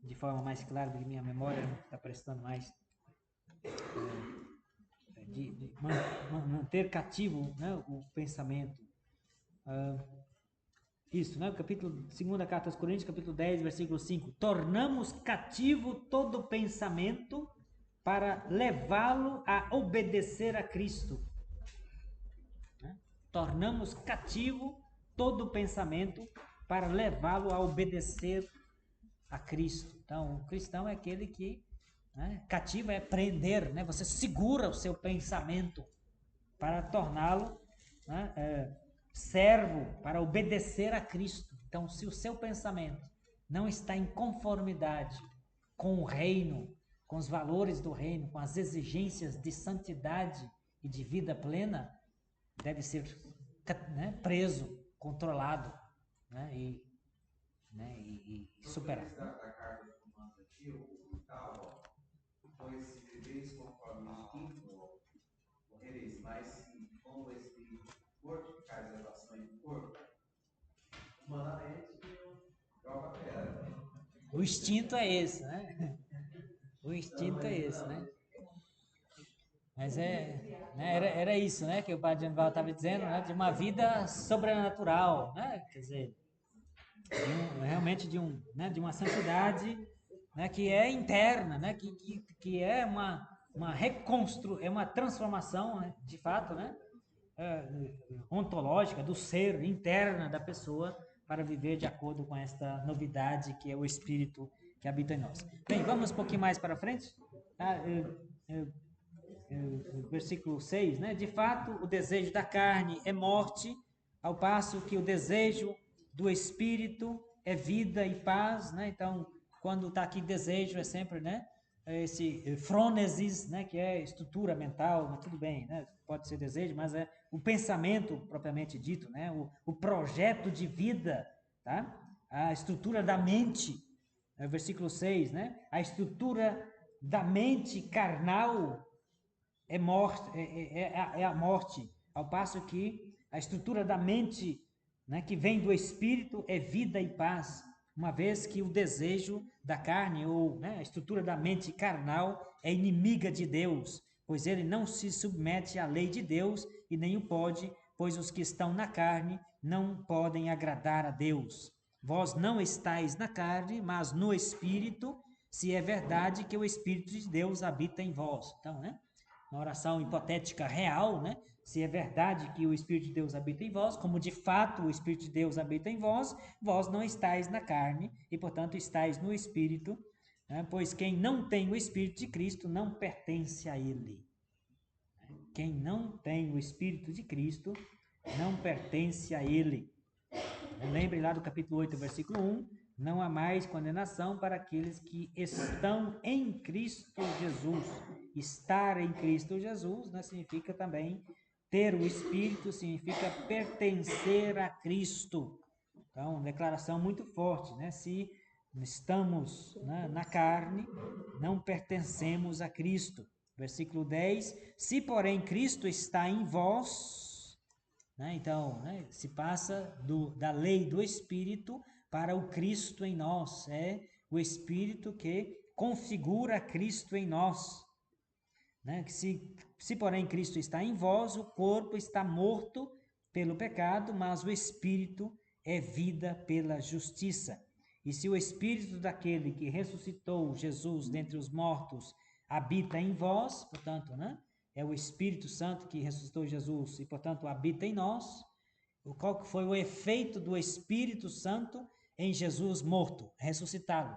de forma mais clara, porque minha memória não está prestando mais. De manter cativo, né, o pensamento. Isso, né? Capítulo, segunda carta aos Coríntios, capítulo 10, versículo 5. Tornamos cativo todo pensamento para levá-lo a obedecer a Cristo. Né? Tornamos cativo todo pensamento para levá-lo a obedecer a Cristo. Então, o cristão é aquele que, né, cativo é prender, né? Você segura o seu pensamento para torná-lo, né, servo, para obedecer a Cristo. Então, se o seu pensamento não está em conformidade com o reino, com os valores do reino, com as exigências de santidade e de vida plena, deve ser, né, preso, controlado, né, e superado. Da carta dos Romanos aqui, o oitavo, pois se viveis conforme o instinto, morrereis, mas se com o Espírito mortificais as ações do corpo, humanamente joga pedra. O instinto é esse, né? O instinto é esse, né? Mas né, era isso, né, que o Padre Genival estava dizendo, né, de uma vida sobrenatural, né? Quer dizer, realmente né, de uma santidade, né, que é interna, né, que é é uma transformação, né, de fato, né, ontológica do ser, interna da pessoa, para viver de acordo com esta novidade que é o Espírito que habita em nós. Bem, vamos um pouquinho mais para frente. Versículo 6, né? De fato, o desejo da carne é morte, ao passo que o desejo do Espírito é vida e paz, né? Então, quando está aqui desejo, é sempre, né, esse frônesis, né, que é estrutura mental, mas tudo bem, né? Pode ser desejo, mas é o pensamento propriamente dito, né? O projeto de vida, tá? A estrutura da mente, versículo 6, né? A estrutura da mente carnal é morte, é a morte, ao passo que a estrutura da mente, né, que vem do espírito, é vida e paz, uma vez que o desejo da carne, ou, né, a estrutura da mente carnal, é inimiga de Deus, pois ele não se submete à lei de Deus e nem o pode, pois os que estão na carne não podem agradar a Deus. Vós não estáis na carne, mas no espírito, se é verdade que o Espírito de Deus habita em vós. Então, né? Uma oração hipotética real, né? Se é verdade que o Espírito de Deus habita em vós, como de fato o Espírito de Deus habita em vós, vós não estáis na carne e, portanto, estáis no Espírito, né? Pois quem não tem o Espírito de Cristo não pertence a Ele. Quem não tem o Espírito de Cristo não pertence a Ele. Lembre lá do capítulo 8, versículo 1, não há mais condenação para aqueles que estão em Cristo Jesus. Estar em Cristo Jesus, né, significa também ter o Espírito, significa pertencer a Cristo. Então, uma declaração muito forte, né? Se estamos, né, na carne, não pertencemos a Cristo. Versículo 10, se porém Cristo está em vós, né? Então, né, se passa da lei do Espírito para o Cristo em nós. É o Espírito que configura Cristo em nós. Né? Que se porém Cristo está em vós, o corpo está morto pelo pecado, mas o Espírito é vida pela justiça. E se o Espírito daquele que ressuscitou Jesus dentre os mortos habita em vós, portanto, né? É o Espírito Santo que ressuscitou Jesus e, portanto, habita em nós. Qual foi o efeito do Espírito Santo em Jesus morto, ressuscitado?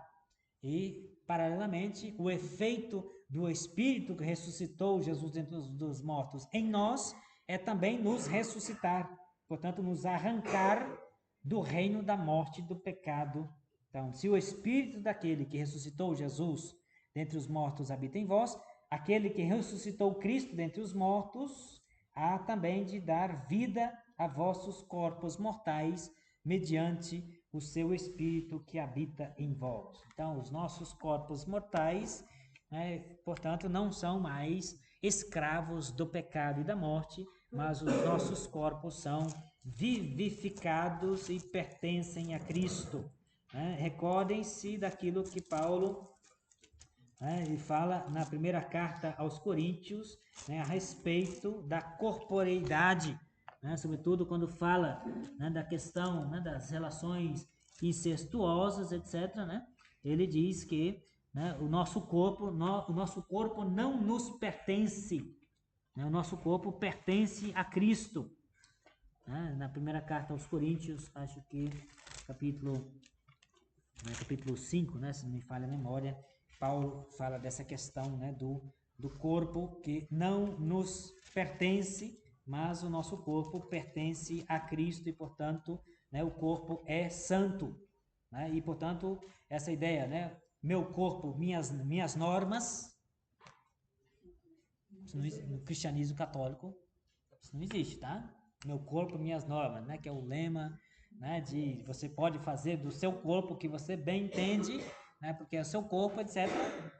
E, paralelamente, o efeito do Espírito que ressuscitou Jesus dentre dos mortos em nós é também nos ressuscitar, portanto, nos arrancar do reino da morte e do pecado. Então, se o Espírito daquele que ressuscitou Jesus dentre os mortos habita em vós, aquele que ressuscitou Cristo dentre os mortos há também de dar vida a vossos corpos mortais mediante o seu Espírito que habita em vós. Então, os nossos corpos mortais, né, portanto, não são mais escravos do pecado e da morte, mas os nossos corpos são vivificados e pertencem a Cristo. Né? Recordem-se daquilo que Paulo, né, ele fala na primeira carta aos Coríntios, né, a respeito da corporeidade, né, sobretudo quando fala, né, da questão, né, das relações incestuosas, etc. Né, ele diz que, né, o nosso corpo não nos pertence, né, o nosso corpo pertence a Cristo. Né, na primeira carta aos Coríntios, acho que capítulo 5, né, se não me falha a memória, Paulo fala dessa questão, né, do corpo que não nos pertence, mas o nosso corpo pertence a Cristo e, portanto, né, o corpo é santo. Né, e, portanto, essa ideia, né, meu corpo, minhas normas, no cristianismo católico, isso não existe, tá? Meu corpo, minhas normas, né, que é o lema, né, de você pode fazer do seu corpo o que você bem entende, né, porque é o seu corpo, etc.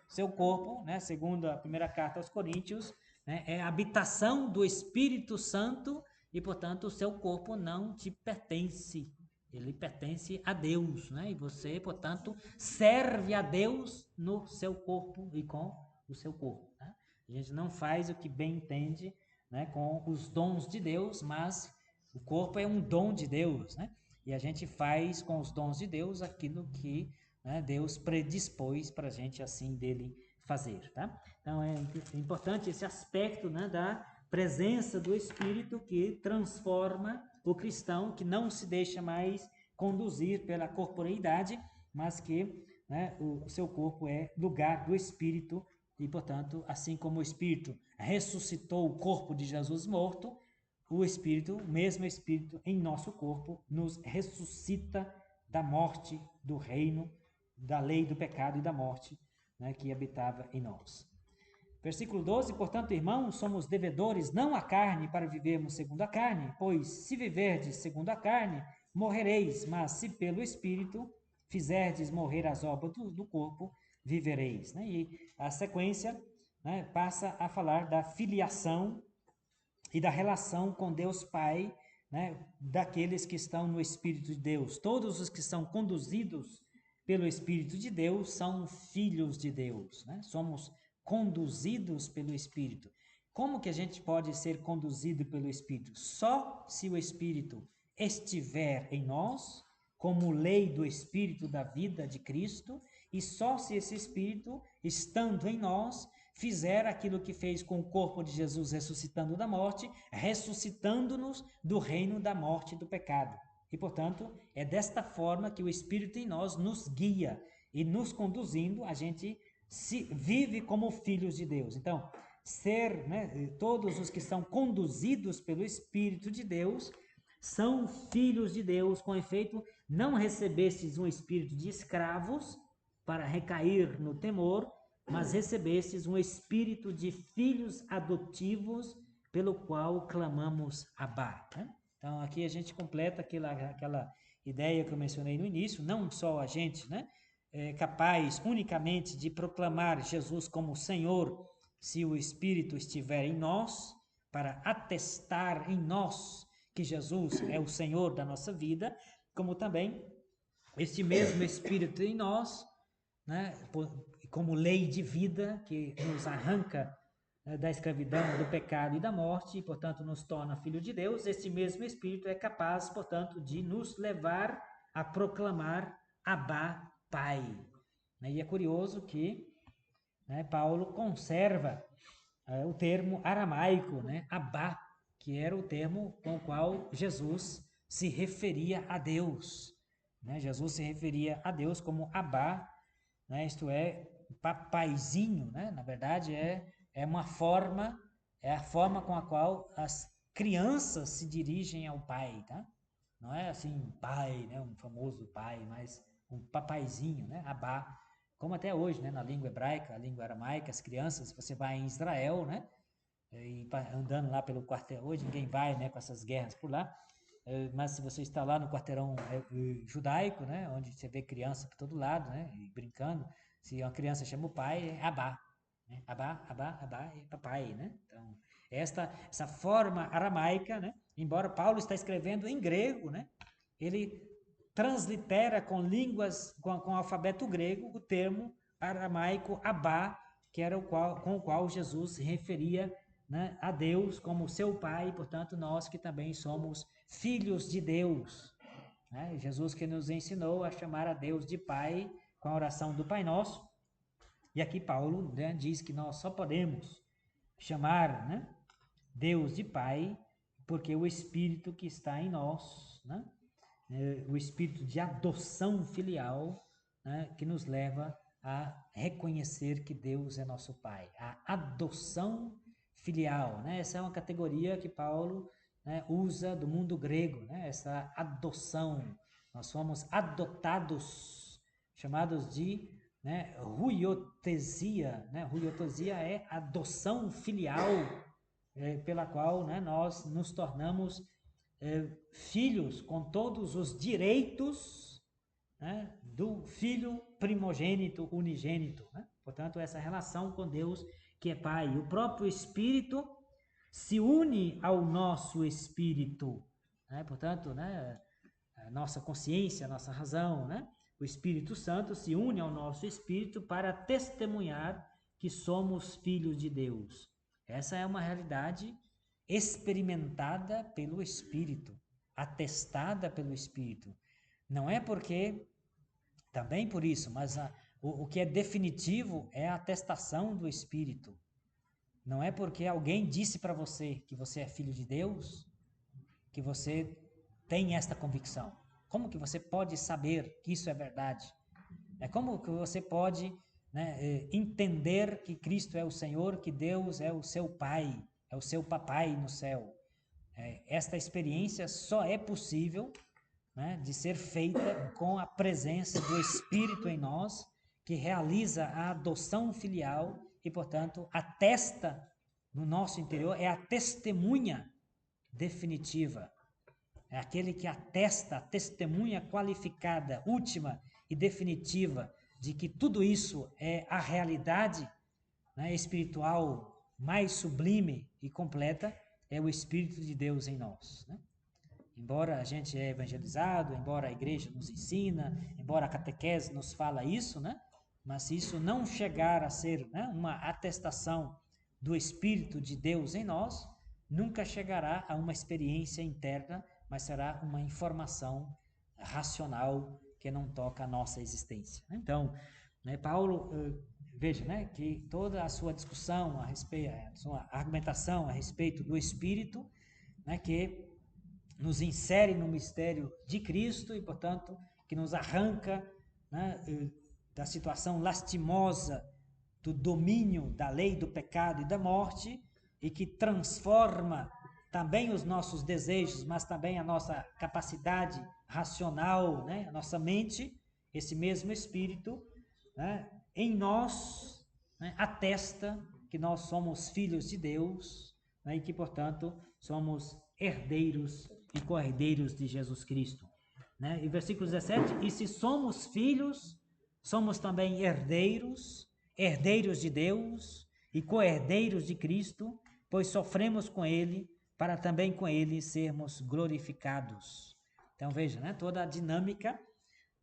Seu corpo, né, segundo a primeira carta aos Coríntios, né, é a habitação do Espírito Santo e, portanto, o seu corpo não te pertence. Ele pertence a Deus, né, e você, portanto, serve a Deus no seu corpo e com o seu corpo. Né? A gente não faz o que bem entende, né, com os dons de Deus, mas o corpo é um dom de Deus, né? E a gente faz com os dons de Deus aquilo que, né, Deus predispôs para a gente assim dele fazer, tá? Então é importante esse aspecto, né, da presença do Espírito que transforma o cristão, que não se deixa mais conduzir pela corporeidade, mas que, né, o seu corpo é lugar do Espírito e, portanto, assim como o Espírito ressuscitou o corpo de Jesus morto, o Espírito, o mesmo Espírito em nosso corpo, nos ressuscita da morte, do reino, da lei do pecado e da morte, né, que habitava em nós. Versículo 12, portanto, irmãos, somos devedores não à carne para vivermos segundo a carne, pois se viverdes segundo a carne, morrereis, mas se pelo Espírito fizerdes morrer as obras do corpo, vivereis. Né? E a sequência, né, passa a falar da filiação e da relação com Deus Pai, né, daqueles que estão no Espírito de Deus. Todos os que são conduzidos pelo Espírito de Deus são filhos de Deus. Né? Somos conduzidos pelo Espírito. Como que a gente pode ser conduzido pelo Espírito? Só se o Espírito estiver em nós, como lei do Espírito da vida de Cristo, e só se esse Espírito, estando em nós, fizer aquilo que fez com o corpo de Jesus ressuscitando da morte, ressuscitando-nos do reino da morte e do pecado. E, portanto, é desta forma que o Espírito em nós nos guia. e nos conduzindo, a gente se vive como filhos de Deus. Então, ser, né, todos os que são conduzidos pelo Espírito de Deus são filhos de Deus. Com efeito, não recebestes um espírito de escravos para recair no temor, mas recebestes um espírito de filhos adotivos, pelo qual clamamos Abá. Né? Então, aqui a gente completa aquela ideia que eu mencionei no início, não só a gente, né, é capaz unicamente de proclamar Jesus como Senhor, se o Espírito estiver em nós, para atestar em nós que Jesus é o Senhor da nossa vida, como também este mesmo Espírito em nós, né, como lei de vida que nos arranca da escravidão, do pecado e da morte, e, portanto, nos torna filho de Deus. Este mesmo Espírito é capaz, portanto, de nos levar a proclamar Abá, Pai. E é curioso que, né, Paulo conserva o termo aramaico, né, Abá, que era o termo com o qual Jesus se referia a Deus. Né? Jesus se referia a Deus como Abá, né? Isto é, papaizinho, né? Na verdade é uma forma, é a forma com a qual as crianças se dirigem ao pai, tá? Não é assim, pai, né? Um famoso pai, mas um papaizinho, né? Abá. Como até hoje, né? Na língua hebraica, a língua aramaica, as crianças, você vai em Israel, né? E andando lá pelo quartel, hoje ninguém vai, né? Com essas guerras por lá. Mas se você está lá no quarteirão judaico, né, onde você vê criança por todo lado, né, e brincando, se uma criança chama o pai, é Abá, né, Abá, Abá, Abá, é papai, né? Então, essa forma aramaica, né, embora Paulo está escrevendo em grego, né, ele translitera com línguas, com o alfabeto grego, o termo aramaico Abá, que era com o qual Jesus se referia, né, a Deus como seu pai, e, portanto, nós que também somos filhos de Deus. Né? Jesus que nos ensinou a chamar a Deus de Pai com a oração do Pai Nosso. E aqui Paulo, né, diz que nós só podemos chamar, né, Deus de Pai porque o Espírito que está em nós, né, o Espírito de adoção filial, né, que nos leva a reconhecer que Deus é nosso Pai. A adoção filial, né? Essa é uma categoria que Paulo, né, usa do mundo grego, né? Essa adoção. Nós somos adotados, chamados de, né, huiotesia, né? Huiotesia é adoção filial, pela qual, né, nós nos tornamos filhos com todos os direitos, né, do filho primogênito, unigênito. Né? Portanto, essa relação com Deus que é Pai. O próprio Espírito se une ao nosso espírito. Né? Portanto, né, a nossa consciência, a nossa razão, né? O Espírito Santo se une ao nosso espírito para testemunhar que somos filhos de Deus. Essa é uma realidade experimentada pelo Espírito, atestada pelo Espírito. Não é porque, também por isso, mas o que é definitivo é a atestação do Espírito. Não é porque alguém disse para você que você é filho de Deus que você tem esta convicção. Como que você pode saber que isso é verdade? Como que você pode, né, entender que Cristo é o Senhor, que Deus é o seu Pai, é o seu papai no céu? Esta experiência só é possível, né, de ser feita com a presença do Espírito em nós, que realiza a adoção filial e, portanto, atesta no nosso interior, é a testemunha definitiva. É aquele que atesta, a testemunha qualificada, última e definitiva de que tudo isso é a realidade, né, espiritual mais sublime e completa, é o Espírito de Deus em nós. Né? Embora a gente é evangelizado, embora a igreja nos ensina, embora a catequese nos fala isso, né? Mas se isso não chegar a ser, né, uma atestação do Espírito de Deus em nós, nunca chegará a uma experiência interna, mas será uma informação racional que não toca a nossa existência. Então, né, Paulo, veja, né, que toda a sua discussão a respeito, a sua argumentação a respeito do Espírito, né, que nos insere no mistério de Cristo e, portanto, que nos arranca, né, da situação lastimosa do domínio da lei do pecado e da morte, e que transforma também os nossos desejos, mas também a nossa capacidade racional, né? A nossa mente, esse mesmo Espírito, né? Em nós, né? Atesta que nós somos filhos de Deus, né? E que, portanto, somos herdeiros e co-herdeiros de Jesus Cristo. Né? E versículo 17, e se somos filhos, somos também herdeiros, herdeiros de Deus e co-herdeiros de Cristo, pois sofremos com Ele, para também com Ele sermos glorificados. Então veja, né? Toda a dinâmica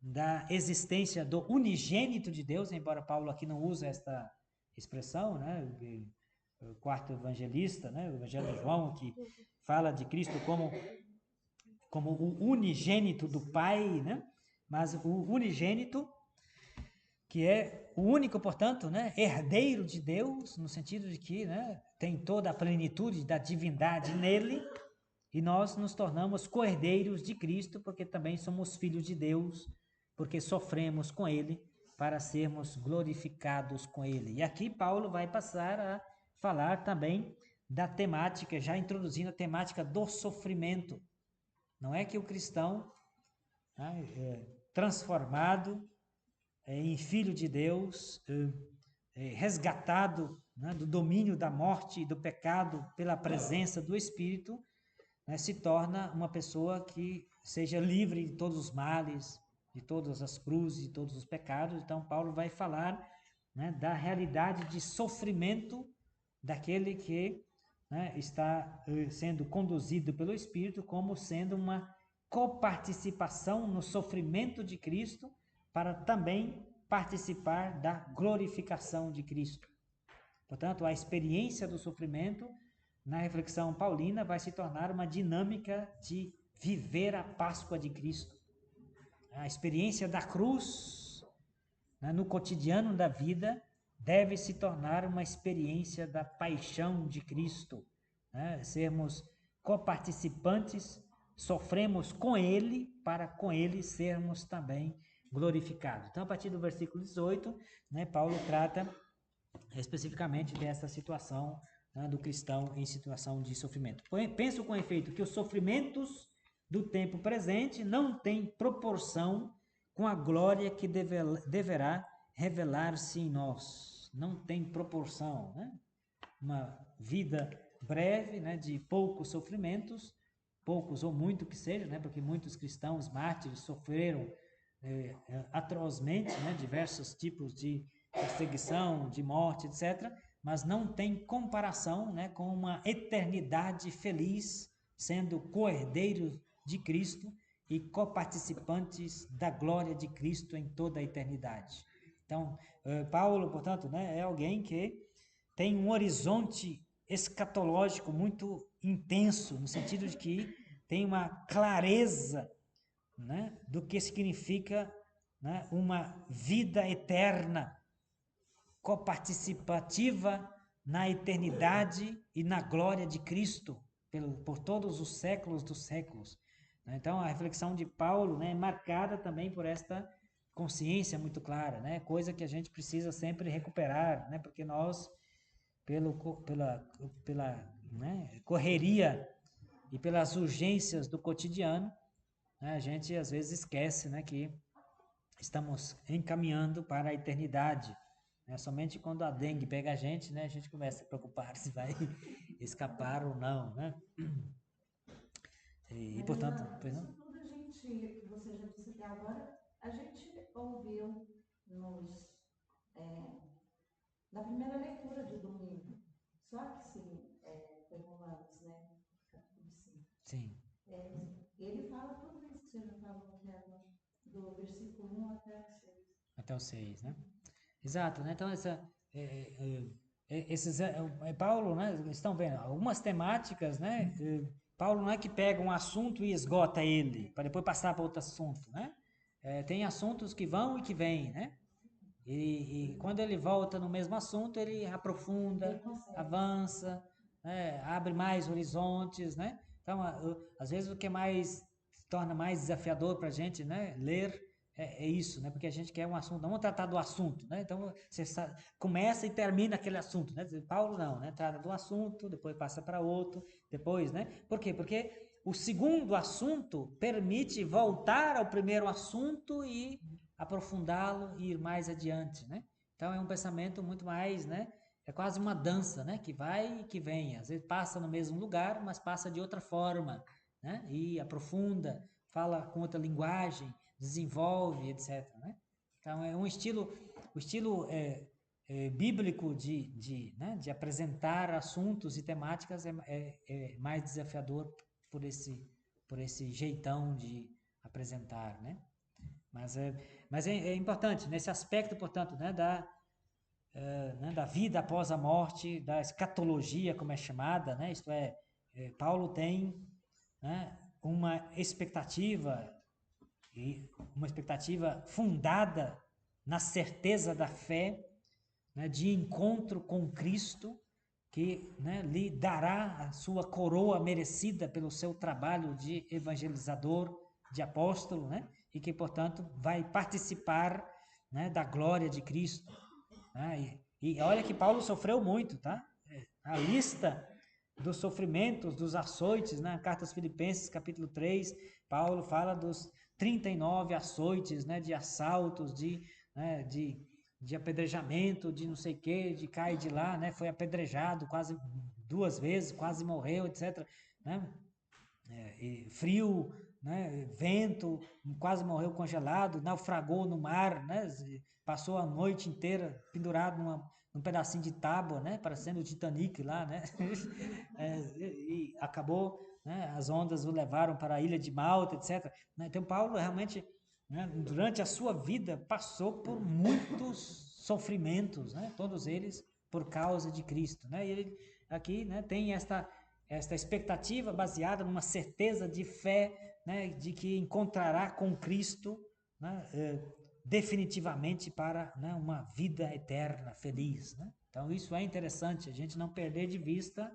da existência do unigênito de Deus, embora Paulo aqui não use esta expressão, né? O quarto evangelista, né? O Evangelho de João, que fala de Cristo como o unigênito do Pai, né? Mas o unigênito, que é o único, portanto, né? Herdeiro de Deus, no sentido de que, né? Tem toda a plenitude da divindade nele, e nós nos tornamos co-herdeiros de Cristo, porque também somos filhos de Deus, porque sofremos com Ele, para sermos glorificados com Ele. E aqui Paulo vai passar a falar também da temática, já introduzindo a temática do sofrimento. Não é que o cristão, né, transformado em filho de Deus, resgatado, né, do domínio da morte e do pecado pela presença do Espírito, né, se torna uma pessoa que seja livre de todos os males, de todas as cruzes, de todos os pecados. Então Paulo vai falar, né, da realidade de sofrimento daquele que, né, está sendo conduzido pelo Espírito, como sendo uma coparticipação no sofrimento de Cristo, para também participar da glorificação de Cristo. Portanto, a experiência do sofrimento, na reflexão paulina, vai se tornar uma dinâmica de viver a Páscoa de Cristo. A experiência da cruz, né, no cotidiano da vida, deve se tornar uma experiência da paixão de Cristo, né? Sermos coparticipantes, sofremos com Ele, para com Ele sermos também glorificados. Então, a partir do versículo 18, né, Paulo trata especificamente dessa situação, né, do cristão em situação de sofrimento. Penso com efeito que os sofrimentos do tempo presente não têm proporção com a glória que deverá revelar-se em nós. Não tem proporção, né? Uma vida breve, né, de poucos sofrimentos, poucos ou muito que seja, né, porque muitos cristãos mártires sofreram atrozmente, né, diversos tipos de perseguição, de morte, etc., mas não tem comparação, né, com uma eternidade feliz, sendo co-herdeiros de Cristo e coparticipantes da glória de Cristo em toda a eternidade. Então, Paulo, portanto, né, é alguém que tem um horizonte escatológico muito intenso, no sentido de que tem uma clareza, né, do que significa, né, uma vida eterna, coparticipativa na eternidade e na glória de Cristo, por todos os séculos dos séculos. Então, a reflexão de Paulo, né, é marcada também por esta consciência muito clara, né, coisa que a gente precisa sempre recuperar, né, porque nós, pela né, correria e pelas urgências do cotidiano, né, a gente às vezes esquece, né, que estamos encaminhando para a eternidade. Né? Somente quando a dengue pega a gente começa a preocupar se vai escapar ou não, né? E portanto, isso tudo a gente, você já disse até agora, a gente ouviu na primeira leitura de domingo. Só que sim, foi Romanos, né? Capítulo 5. Sim. Ele fala tudo isso que você já falou até agora, do versículo 1 até o 6. Até o 6, né? Exato, né? Então, Paulo, né? Estão vendo, algumas temáticas, né? Paulo não é que pega um assunto e esgota ele, para depois passar para outro assunto, né? Tem assuntos que vão e que vêm, né? E quando ele volta no mesmo assunto, ele aprofunda, avança, né? Abre mais horizontes, né? Então, às vezes o que torna mais desafiador para a gente, né, ler é isso, né? Porque a gente quer um assunto, não vamos tratar do assunto, né? Então, você começa e termina aquele assunto, né? Paulo não, né? Trata do assunto, depois passa para outro, depois, né? Por quê? Porque o segundo assunto permite voltar ao primeiro assunto e aprofundá-lo e ir mais adiante, né? Então, é um pensamento muito mais, né? É quase uma dança, né? Que vai e que vem. Às vezes passa no mesmo lugar, mas passa de outra forma, né? E aprofunda, fala com outra linguagem, desenvolve, etc. Né? Então, é um estilo, o estilo bíblico né, de apresentar assuntos e temáticas é mais desafiador por esse jeitão de apresentar, né? Mas é importante, nesse aspecto, portanto, né, da vida após a morte, da escatologia, como é chamada, né? Isto é, Paulo tem, né, uma expectativa fundada na certeza da fé, né, de encontro com Cristo, que, né, lhe dará a sua coroa merecida pelo seu trabalho de evangelizador, de apóstolo, né, e que, portanto, vai participar, né, da glória de Cristo. Né, e olha que Paulo sofreu muito, tá? A lista dos sofrimentos, dos açoites, na Carta aos Filipenses, capítulo 3, Paulo fala dos 39 açoites, né, de assaltos, né, de apedrejamento, de não sei o que, de cá e de lá, né, foi apedrejado quase 2 vezes, quase morreu, etc. Né, frio, né, vento, quase morreu congelado, naufragou no mar, né, passou a noite inteira pendurado num pedacinho de tábua, né, parecendo o Titanic lá, né, e acabou, né, as ondas o levaram para a ilha de Malta, etc. Então Paulo realmente, né, durante a sua vida passou por muitos sofrimentos, né, todos eles por causa de Cristo, né, e ele aqui, né, tem esta expectativa baseada numa certeza de fé, né, de que encontrará com Cristo, né, definitivamente para, né, uma vida eterna, feliz. Né? Então isso é interessante, a gente não perder de vista,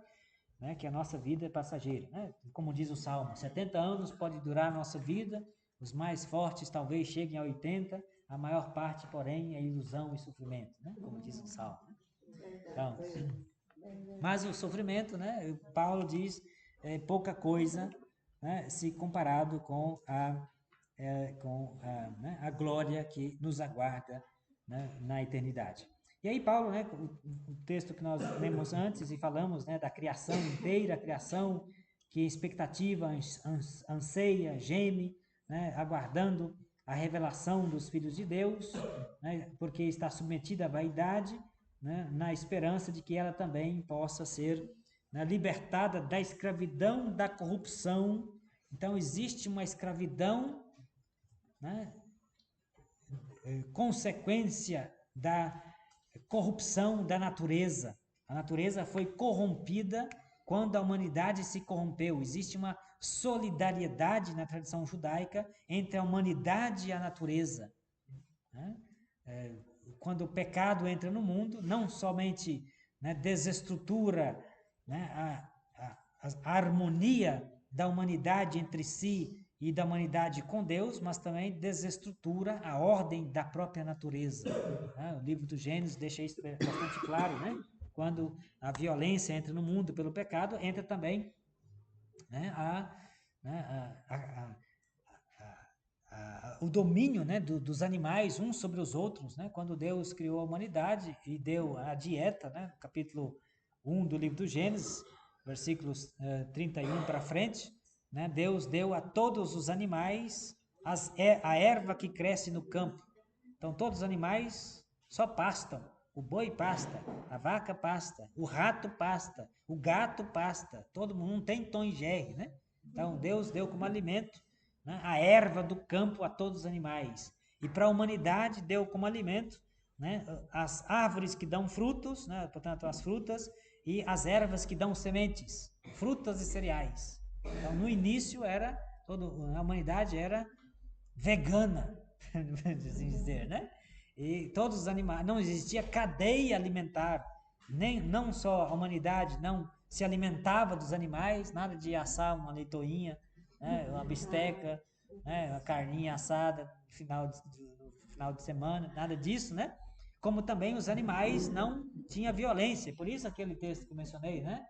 né, que a nossa vida é passageira. Né? Como diz o Salmo, 70 anos pode durar a nossa vida, os mais fortes talvez cheguem a 80, a maior parte, porém, é ilusão e sofrimento, né? Como diz o Salmo. Então, mas o sofrimento, né, Paulo diz, é pouca coisa, né, se comparado com né, a glória que nos aguarda, né, na eternidade. E aí Paulo, né, o texto que nós lemos antes e falamos, né, da criação inteira, a criação que expectativa anseia, geme, né, aguardando a revelação dos filhos de Deus, né, porque está submetida à vaidade, né, na esperança de que ela também possa ser, né, libertada da escravidão da corrupção. Então, existe uma escravidão, né, consequência da corrupção da natureza. A natureza foi corrompida quando a humanidade se corrompeu. Existe uma solidariedade na tradição judaica entre a humanidade e a natureza. Né? Quando o pecado entra no mundo, não somente, né, desestrutura, né, a harmonia da humanidade entre si e da humanidade com Deus, mas também desestrutura a ordem da própria natureza. Né? O livro do Gênesis deixa isso bastante claro, né? Quando a violência entra no mundo pelo pecado, entra também, né, o domínio, né, dos animais uns sobre os outros, né? Quando Deus criou a humanidade e deu a dieta, né, no capítulo 1 do livro do Gênesis, versículos 31 para frente, né, Deus deu a todos os animais a erva que cresce no campo. Então todos os animais só pastam. O boi pasta, a vaca pasta, o rato pasta, o gato pasta. Todo mundo não tem tom e jerry, né? Então Deus deu como alimento, né, a erva do campo a todos os animais. E para a humanidade deu como alimento, né, as árvores que dão frutos, né, portanto as frutas, e as ervas que dão sementes, frutas e cereais. Então no início a humanidade era vegana, assim dizer, né? E todos os animais, não existia cadeia alimentar, não só a humanidade não se alimentava dos animais, nada de assar uma leitoinha, né, uma bisteca, né, a carninha assada no final de semana, nada disso, né? Como também os animais não tinham violência. Por isso aquele texto que eu mencionei, né?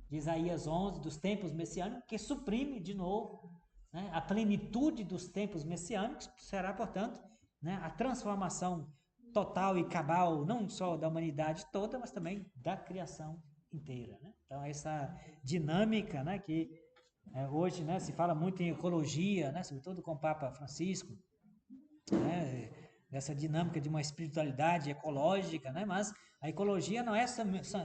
De Isaías 11, dos tempos messiânicos, que suprime de novo, né, a plenitude dos tempos messiânicos, será, portanto, né, a transformação total e cabal, não só da humanidade toda, mas também da criação inteira. Né? Então, essa dinâmica, né, que hoje, né, se fala muito em ecologia, né, sobretudo com o Papa Francisco, né, dessa dinâmica de uma espiritualidade ecológica, né, mas a ecologia não é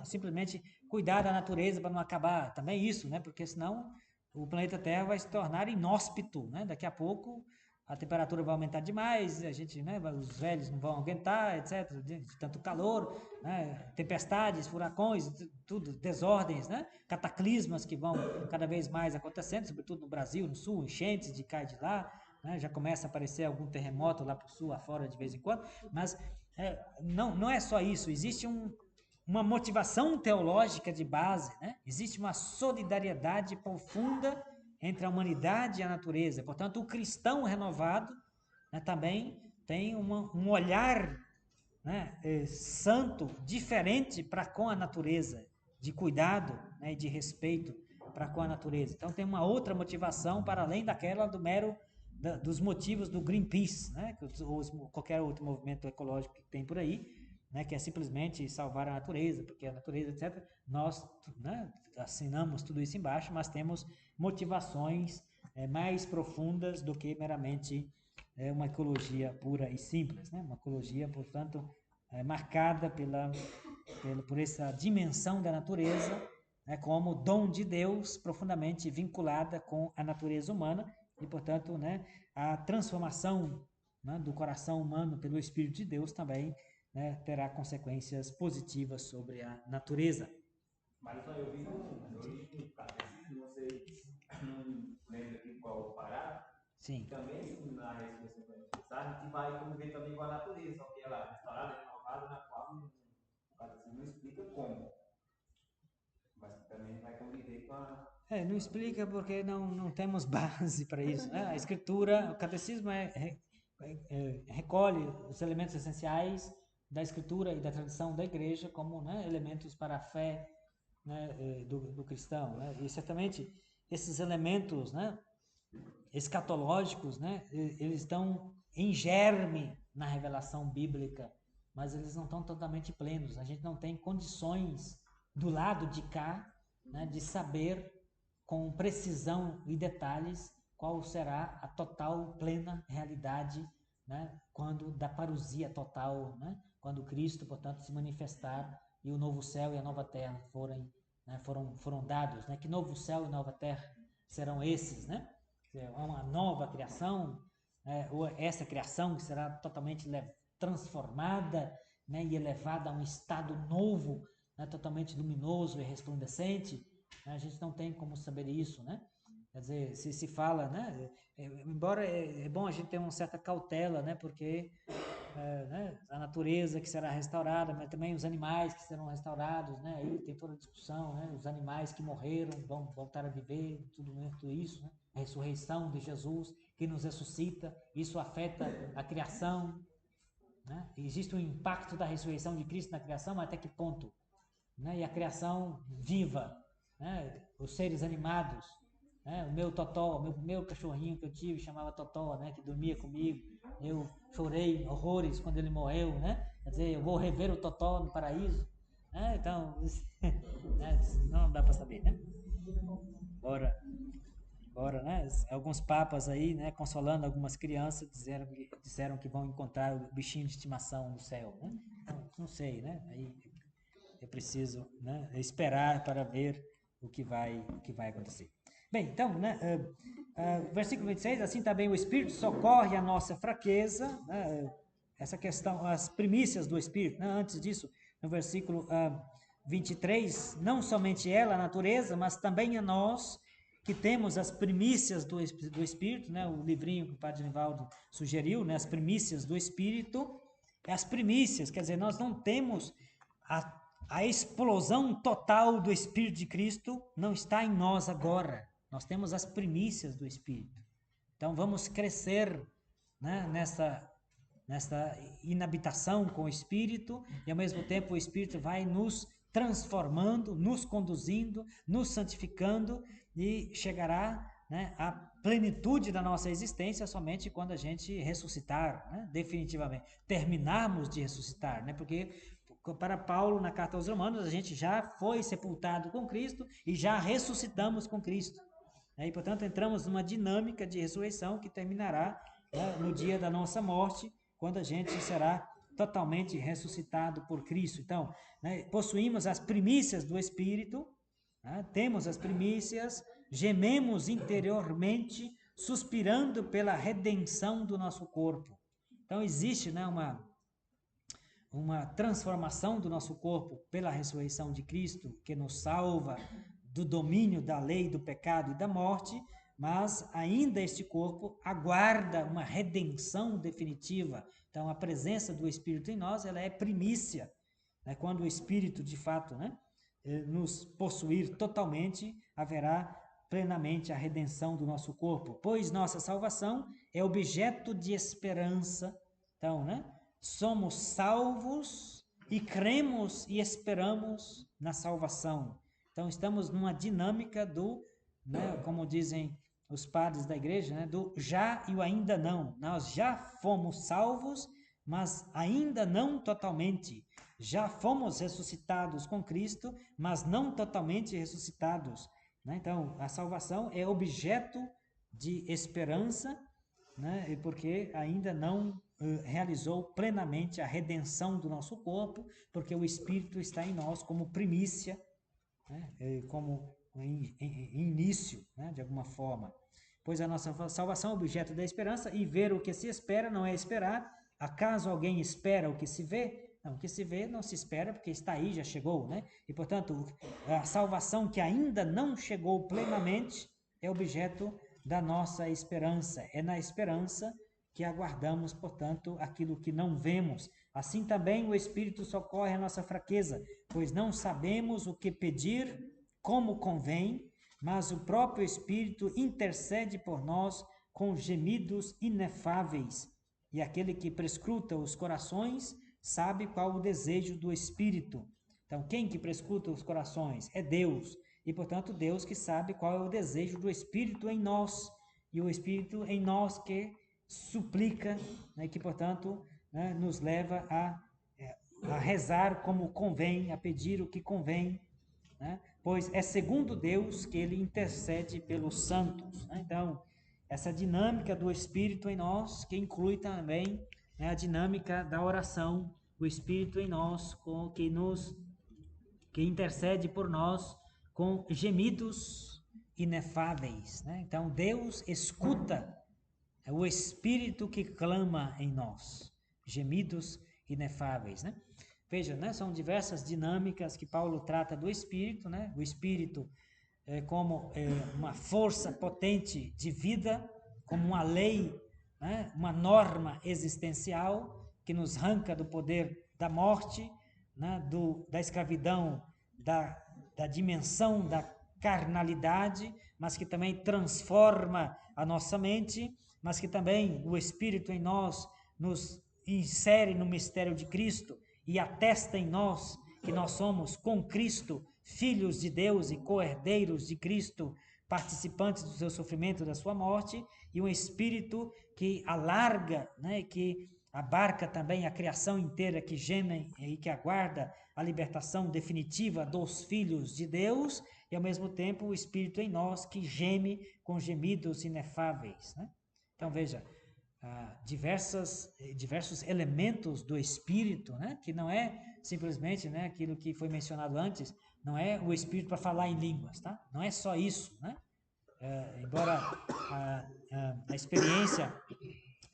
simplesmente cuidar da natureza para não acabar, também isso, né, porque senão o planeta Terra vai se tornar inóspito, né, daqui a pouco a temperatura vai aumentar demais, a gente, né, os velhos não vão aguentar, etc., de tanto calor, né, tempestades, furacões, tudo, desordens, né, cataclismas que vão cada vez mais acontecendo, sobretudo no Brasil, no Sul, enchentes de cá e de lá, né, já começa a aparecer algum terremoto lá para o Sul, afora de vez em quando, mas não é só isso, existe uma motivação teológica de base, né? Existe uma solidariedade profunda entre a humanidade e a natureza. Portanto, o cristão renovado, né, também tem um olhar, né, santo, diferente para com a natureza, de cuidado, né, e de respeito para com a natureza. Então, tem uma outra motivação para além daquela do mero dos motivos do Greenpeace, né, ou qualquer outro movimento ecológico que tem por aí, né, que é simplesmente salvar a natureza, porque a natureza, etc., nós, né, assinamos tudo isso embaixo, mas temos motivações mais profundas do que meramente uma ecologia pura e simples, né? Uma ecologia, portanto, marcada por essa dimensão da natureza, né, como dom de Deus, profundamente vinculada com a natureza humana, e, portanto, né, a transformação, né, do coração humano pelo Espírito de Deus também, né, terá consequências positivas sobre a natureza. Mas eu vi no catecismo, você não lembra aqui qual o parágrafo? Sim. Também na ressurreição a gente vai conviver também com a natureza, só que ela é restaurada, renovada, na qual o catecismo não explica como. Mas também vai conviver com a. Não explica porque não temos base para isso. Né? A escritura, o catecismo recolhe os elementos essenciais da escritura e da tradição da igreja como, né, elementos para a fé, né, do cristão. Né? E certamente esses elementos, né, escatológicos, né, eles estão em germe na revelação bíblica, mas eles não estão totalmente plenos. A gente não tem condições do lado de cá, né, de saber com precisão e detalhes qual será a total, plena realidade, né, quando da parousia total, né, quando Cristo, portanto, se manifestar e o novo céu e a nova terra foram dados, né? Que novo céu e nova terra serão esses, né? É uma nova criação, ou essa criação que será totalmente transformada, né, e elevada a um estado novo, né, totalmente luminoso e resplandecente. A gente não tem como saber isso, né? Quer dizer, se fala, né? Embora é bom a gente ter uma certa cautela, né? Porque né, a natureza que será restaurada, mas também os animais que serão restaurados, né? Aí tem toda a discussão, né? Os animais que morreram vão voltar a viver, tudo isso, né? A ressurreição de Jesus que nos ressuscita, isso afeta a criação, né? Existe um impacto da ressurreição de Cristo na criação, mas até que ponto? Né? E a criação viva, né? Os seres animados, né? O meu Totó, meu cachorrinho que eu tive chamava Totó, né? Que dormia comigo, eu chorei horrores quando ele morreu, né? Quer dizer, eu vou rever o Totó no paraíso, né? Então, né? Não dá para saber, né? Ora, né? Alguns papas aí, né? Consolando algumas crianças, disseram que vão encontrar o bichinho de estimação no céu, né? Então, não sei, né? Aí é preciso, né, esperar para ver o que vai acontecer. Bem, então, né, versículo 26, assim também o Espírito socorre a nossa fraqueza, né, essa questão, as primícias do Espírito, né, antes disso, no versículo 23, não somente ela, a natureza, mas também a nós, que temos as primícias do Espírito, né, o livrinho que o Padre Nivaldo sugeriu, né, as primícias do Espírito, as primícias, quer dizer, nós não temos a explosão total do Espírito de Cristo não está em nós agora. Nós temos as primícias do Espírito. Então vamos crescer, né, nessa inabitação com o Espírito, e ao mesmo tempo o Espírito vai nos transformando, nos conduzindo, nos santificando, e chegará, né, à plenitude da nossa existência somente quando a gente ressuscitar, né, definitivamente, terminarmos de ressuscitar, né, porque para Paulo, na carta aos Romanos, a gente já foi sepultado com Cristo e já ressuscitamos com Cristo, né, e portanto entramos numa dinâmica de ressurreição que terminará, né, no dia da nossa morte, quando a gente será totalmente ressuscitado por Cristo. Então, né, possuímos as primícias do Espírito, né, temos as primícias, gememos interiormente, suspirando pela redenção do nosso corpo. Então, existe, né, uma transformação do nosso corpo pela ressurreição de Cristo, que nos salva do domínio da lei, do pecado e da morte, mas ainda este corpo aguarda uma redenção definitiva. Então, a presença do Espírito em nós, ela é primícia, né? Quando o Espírito, de fato, né, nos possuir totalmente, haverá plenamente a redenção do nosso corpo, pois nossa salvação é objeto de esperança. Então, né, somos salvos e cremos e esperamos na salvação. Então, estamos numa dinâmica do, né, como dizem os padres da igreja, né, do já e o ainda não. Nós já fomos salvos, mas ainda não totalmente. Já fomos ressuscitados com Cristo, mas não totalmente ressuscitados, né? Então, a salvação é objeto de esperança, né, porque ainda não realizou plenamente a redenção do nosso corpo, porque o Espírito está em nós como primícia, né, como início, né, de alguma forma. Pois a nossa salvação é objeto da esperança, e ver o que se espera não é esperar. Acaso alguém espera o que se vê? Não, o que se vê não se espera, porque está aí, já chegou, né? E, portanto, a salvação que ainda não chegou plenamente é objeto da nossa esperança. É na esperança que aguardamos, portanto, aquilo que não vemos. Assim também o Espírito socorre a nossa fraqueza, pois não sabemos o que pedir como convém, mas o próprio Espírito intercede por nós com gemidos inefáveis. E aquele que prescruta os corações sabe qual o desejo do Espírito. Então, quem que prescruta os corações? É Deus. E, portanto, Deus que sabe qual é o desejo do Espírito em nós. E o Espírito em nós que suplica, né, que, portanto, né, nos leva a rezar como convém, a pedir o que convém, né? Pois é segundo Deus que ele intercede pelos santos, né? Então, essa dinâmica do Espírito em nós, que inclui também, né, a dinâmica da oração, o Espírito em nós, que intercede por nós com gemidos inefáveis, né? Então, Deus escuta o Espírito que clama em nós, gemidos inefáveis, né? Veja, né, são diversas dinâmicas que Paulo trata do Espírito, né? O Espírito como uma força potente de vida, como uma lei, né, uma norma existencial que nos arranca do poder da morte, né, da escravidão, da dimensão da carnalidade, mas que também transforma a nossa mente, mas que também o Espírito em nós nos insere no mistério de Cristo e atesta em nós que nós somos com Cristo filhos de Deus e co-herdeiros de Cristo, participantes do seu sofrimento e da sua morte, e um Espírito que alarga, né, que abarca também a criação inteira, que geme e que aguarda a libertação definitiva dos filhos de Deus, e ao mesmo tempo o Espírito em nós que geme com gemidos inefáveis, né? Então veja, diversos elementos do Espírito, né, que não é simplesmente, né, aquilo que foi mencionado antes, não é o Espírito para falar em línguas, tá? Não é só isso, né? Embora a experiência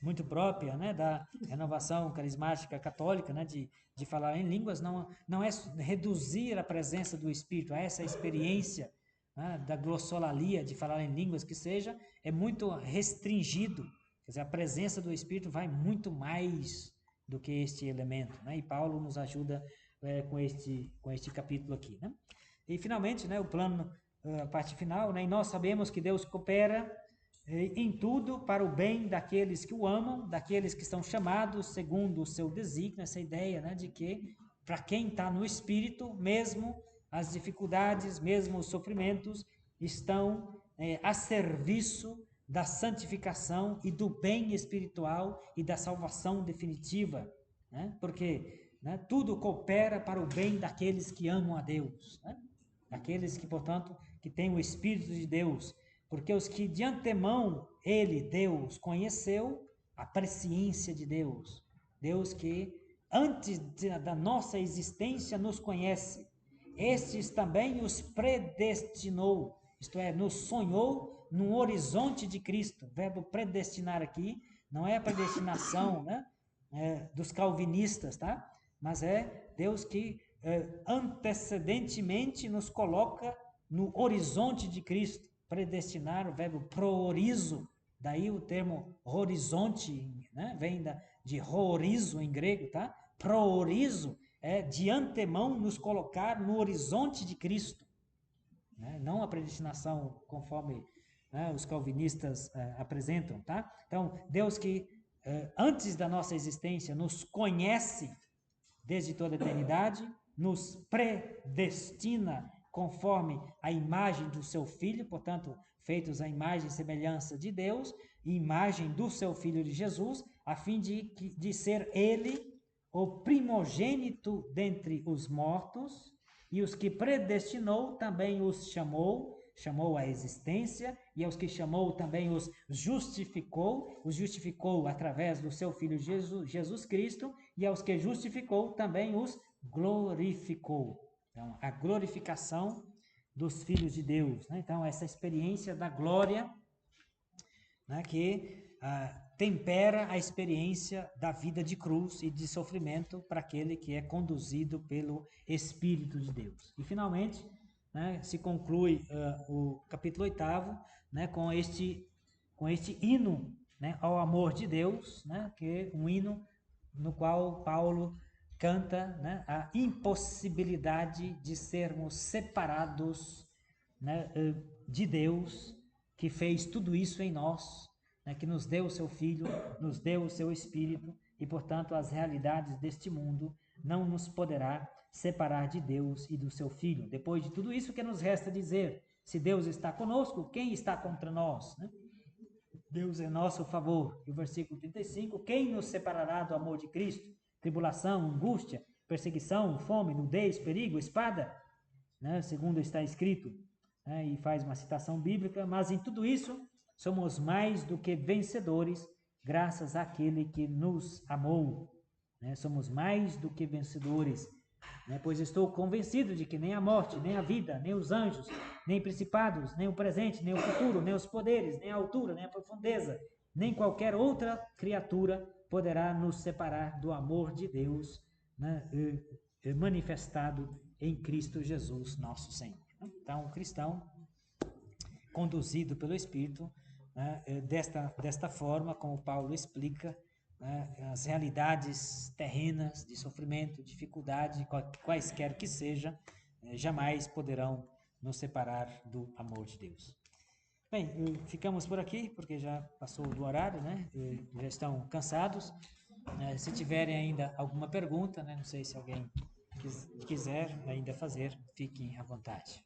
muito própria, né, da renovação carismática católica, né, de falar em línguas, não é reduzir a presença do Espírito a essa experiência, né, da glossolalia, de falar em línguas, que seja, é muito restringido. Quer dizer, a presença do Espírito vai muito mais do que este elemento, né? E Paulo nos ajuda com este capítulo aqui, né? E finalmente, né, o plano, a parte final, né? E nós sabemos que Deus coopera em tudo para o bem daqueles que o amam, daqueles que estão chamados segundo o seu desígnio, essa ideia, né, de que para quem está no Espírito, mesmo as dificuldades, mesmo os sofrimentos, estão a serviço da santificação e do bem espiritual e da salvação definitiva, né? Porque, né, tudo coopera para o bem daqueles que amam a Deus, né? Daqueles que, portanto, que têm o Espírito de Deus, porque os que de antemão ele, Deus, conheceu, a presciência de Deus, Deus que antes da nossa existência nos conhece, estes também os predestinou, isto é, nos sonhou num horizonte de Cristo. O verbo predestinar aqui não é a predestinação, né, dos calvinistas, tá? Mas é Deus que antecedentemente nos coloca no horizonte de Cristo. Predestinar, o verbo proorizo, daí o termo horizonte, né, vem de horizo em grego, tá? Proorizo é de antemão nos colocar no horizonte de Cristo, né? Não a predestinação conforme, né, os calvinistas apresentam, tá? Então, Deus que antes da nossa existência nos conhece desde toda a eternidade, nos predestina conforme a imagem do seu Filho, portanto, feitos à imagem e semelhança de Deus, e imagem do seu Filho de Jesus, a fim de ser Ele o primogênito dentre os mortos, e os que predestinou também os chamou à existência, e aos que chamou também os justificou através do seu Filho Jesus Cristo, e aos que justificou também os glorificou. Então, a glorificação dos filhos de Deus, né? Então, essa experiência da glória, né, que tempera a experiência da vida de cruz e de sofrimento para aquele que é conduzido pelo Espírito de Deus. E, finalmente, né, se conclui o capítulo 8º, né, com este hino, né, ao amor de Deus, né, que é um hino no qual Paulo canta, né, a impossibilidade de sermos separados, né, de Deus, que fez tudo isso em nós, né, que nos deu o seu Filho, nos deu o seu Espírito, e, portanto, as realidades deste mundo não nos poderá separar de Deus e do seu Filho. Depois de tudo isso, que nos resta dizer? Se Deus está conosco, quem está contra nós, né? Deus é nosso favor. E o versículo 35, quem nos separará do amor de Cristo? Tribulação, angústia, perseguição, fome, nudez, perigo, espada? Né? Segundo está escrito, né? E faz uma citação bíblica, mas em tudo isso somos mais do que vencedores, graças àquele que nos amou. Né? Somos mais do que vencedores, né? Pois estou convencido de que nem a morte, nem a vida, nem os anjos, nem principados, nem o presente, nem o futuro, nem os poderes, nem a altura, nem a profundeza, nem qualquer outra criatura poderá nos separar do amor de Deus, né, manifestado em Cristo Jesus, nosso Senhor. Então, o cristão, conduzido pelo Espírito, né, desta forma, como Paulo explica, né, as realidades terrenas de sofrimento, dificuldade, quaisquer que sejam, jamais poderão nos separar do amor de Deus. Bem, ficamos por aqui, porque já passou do horário, né? Já estão cansados. Se tiverem ainda alguma pergunta, né? Não sei se alguém quiser ainda fazer, fiquem à vontade.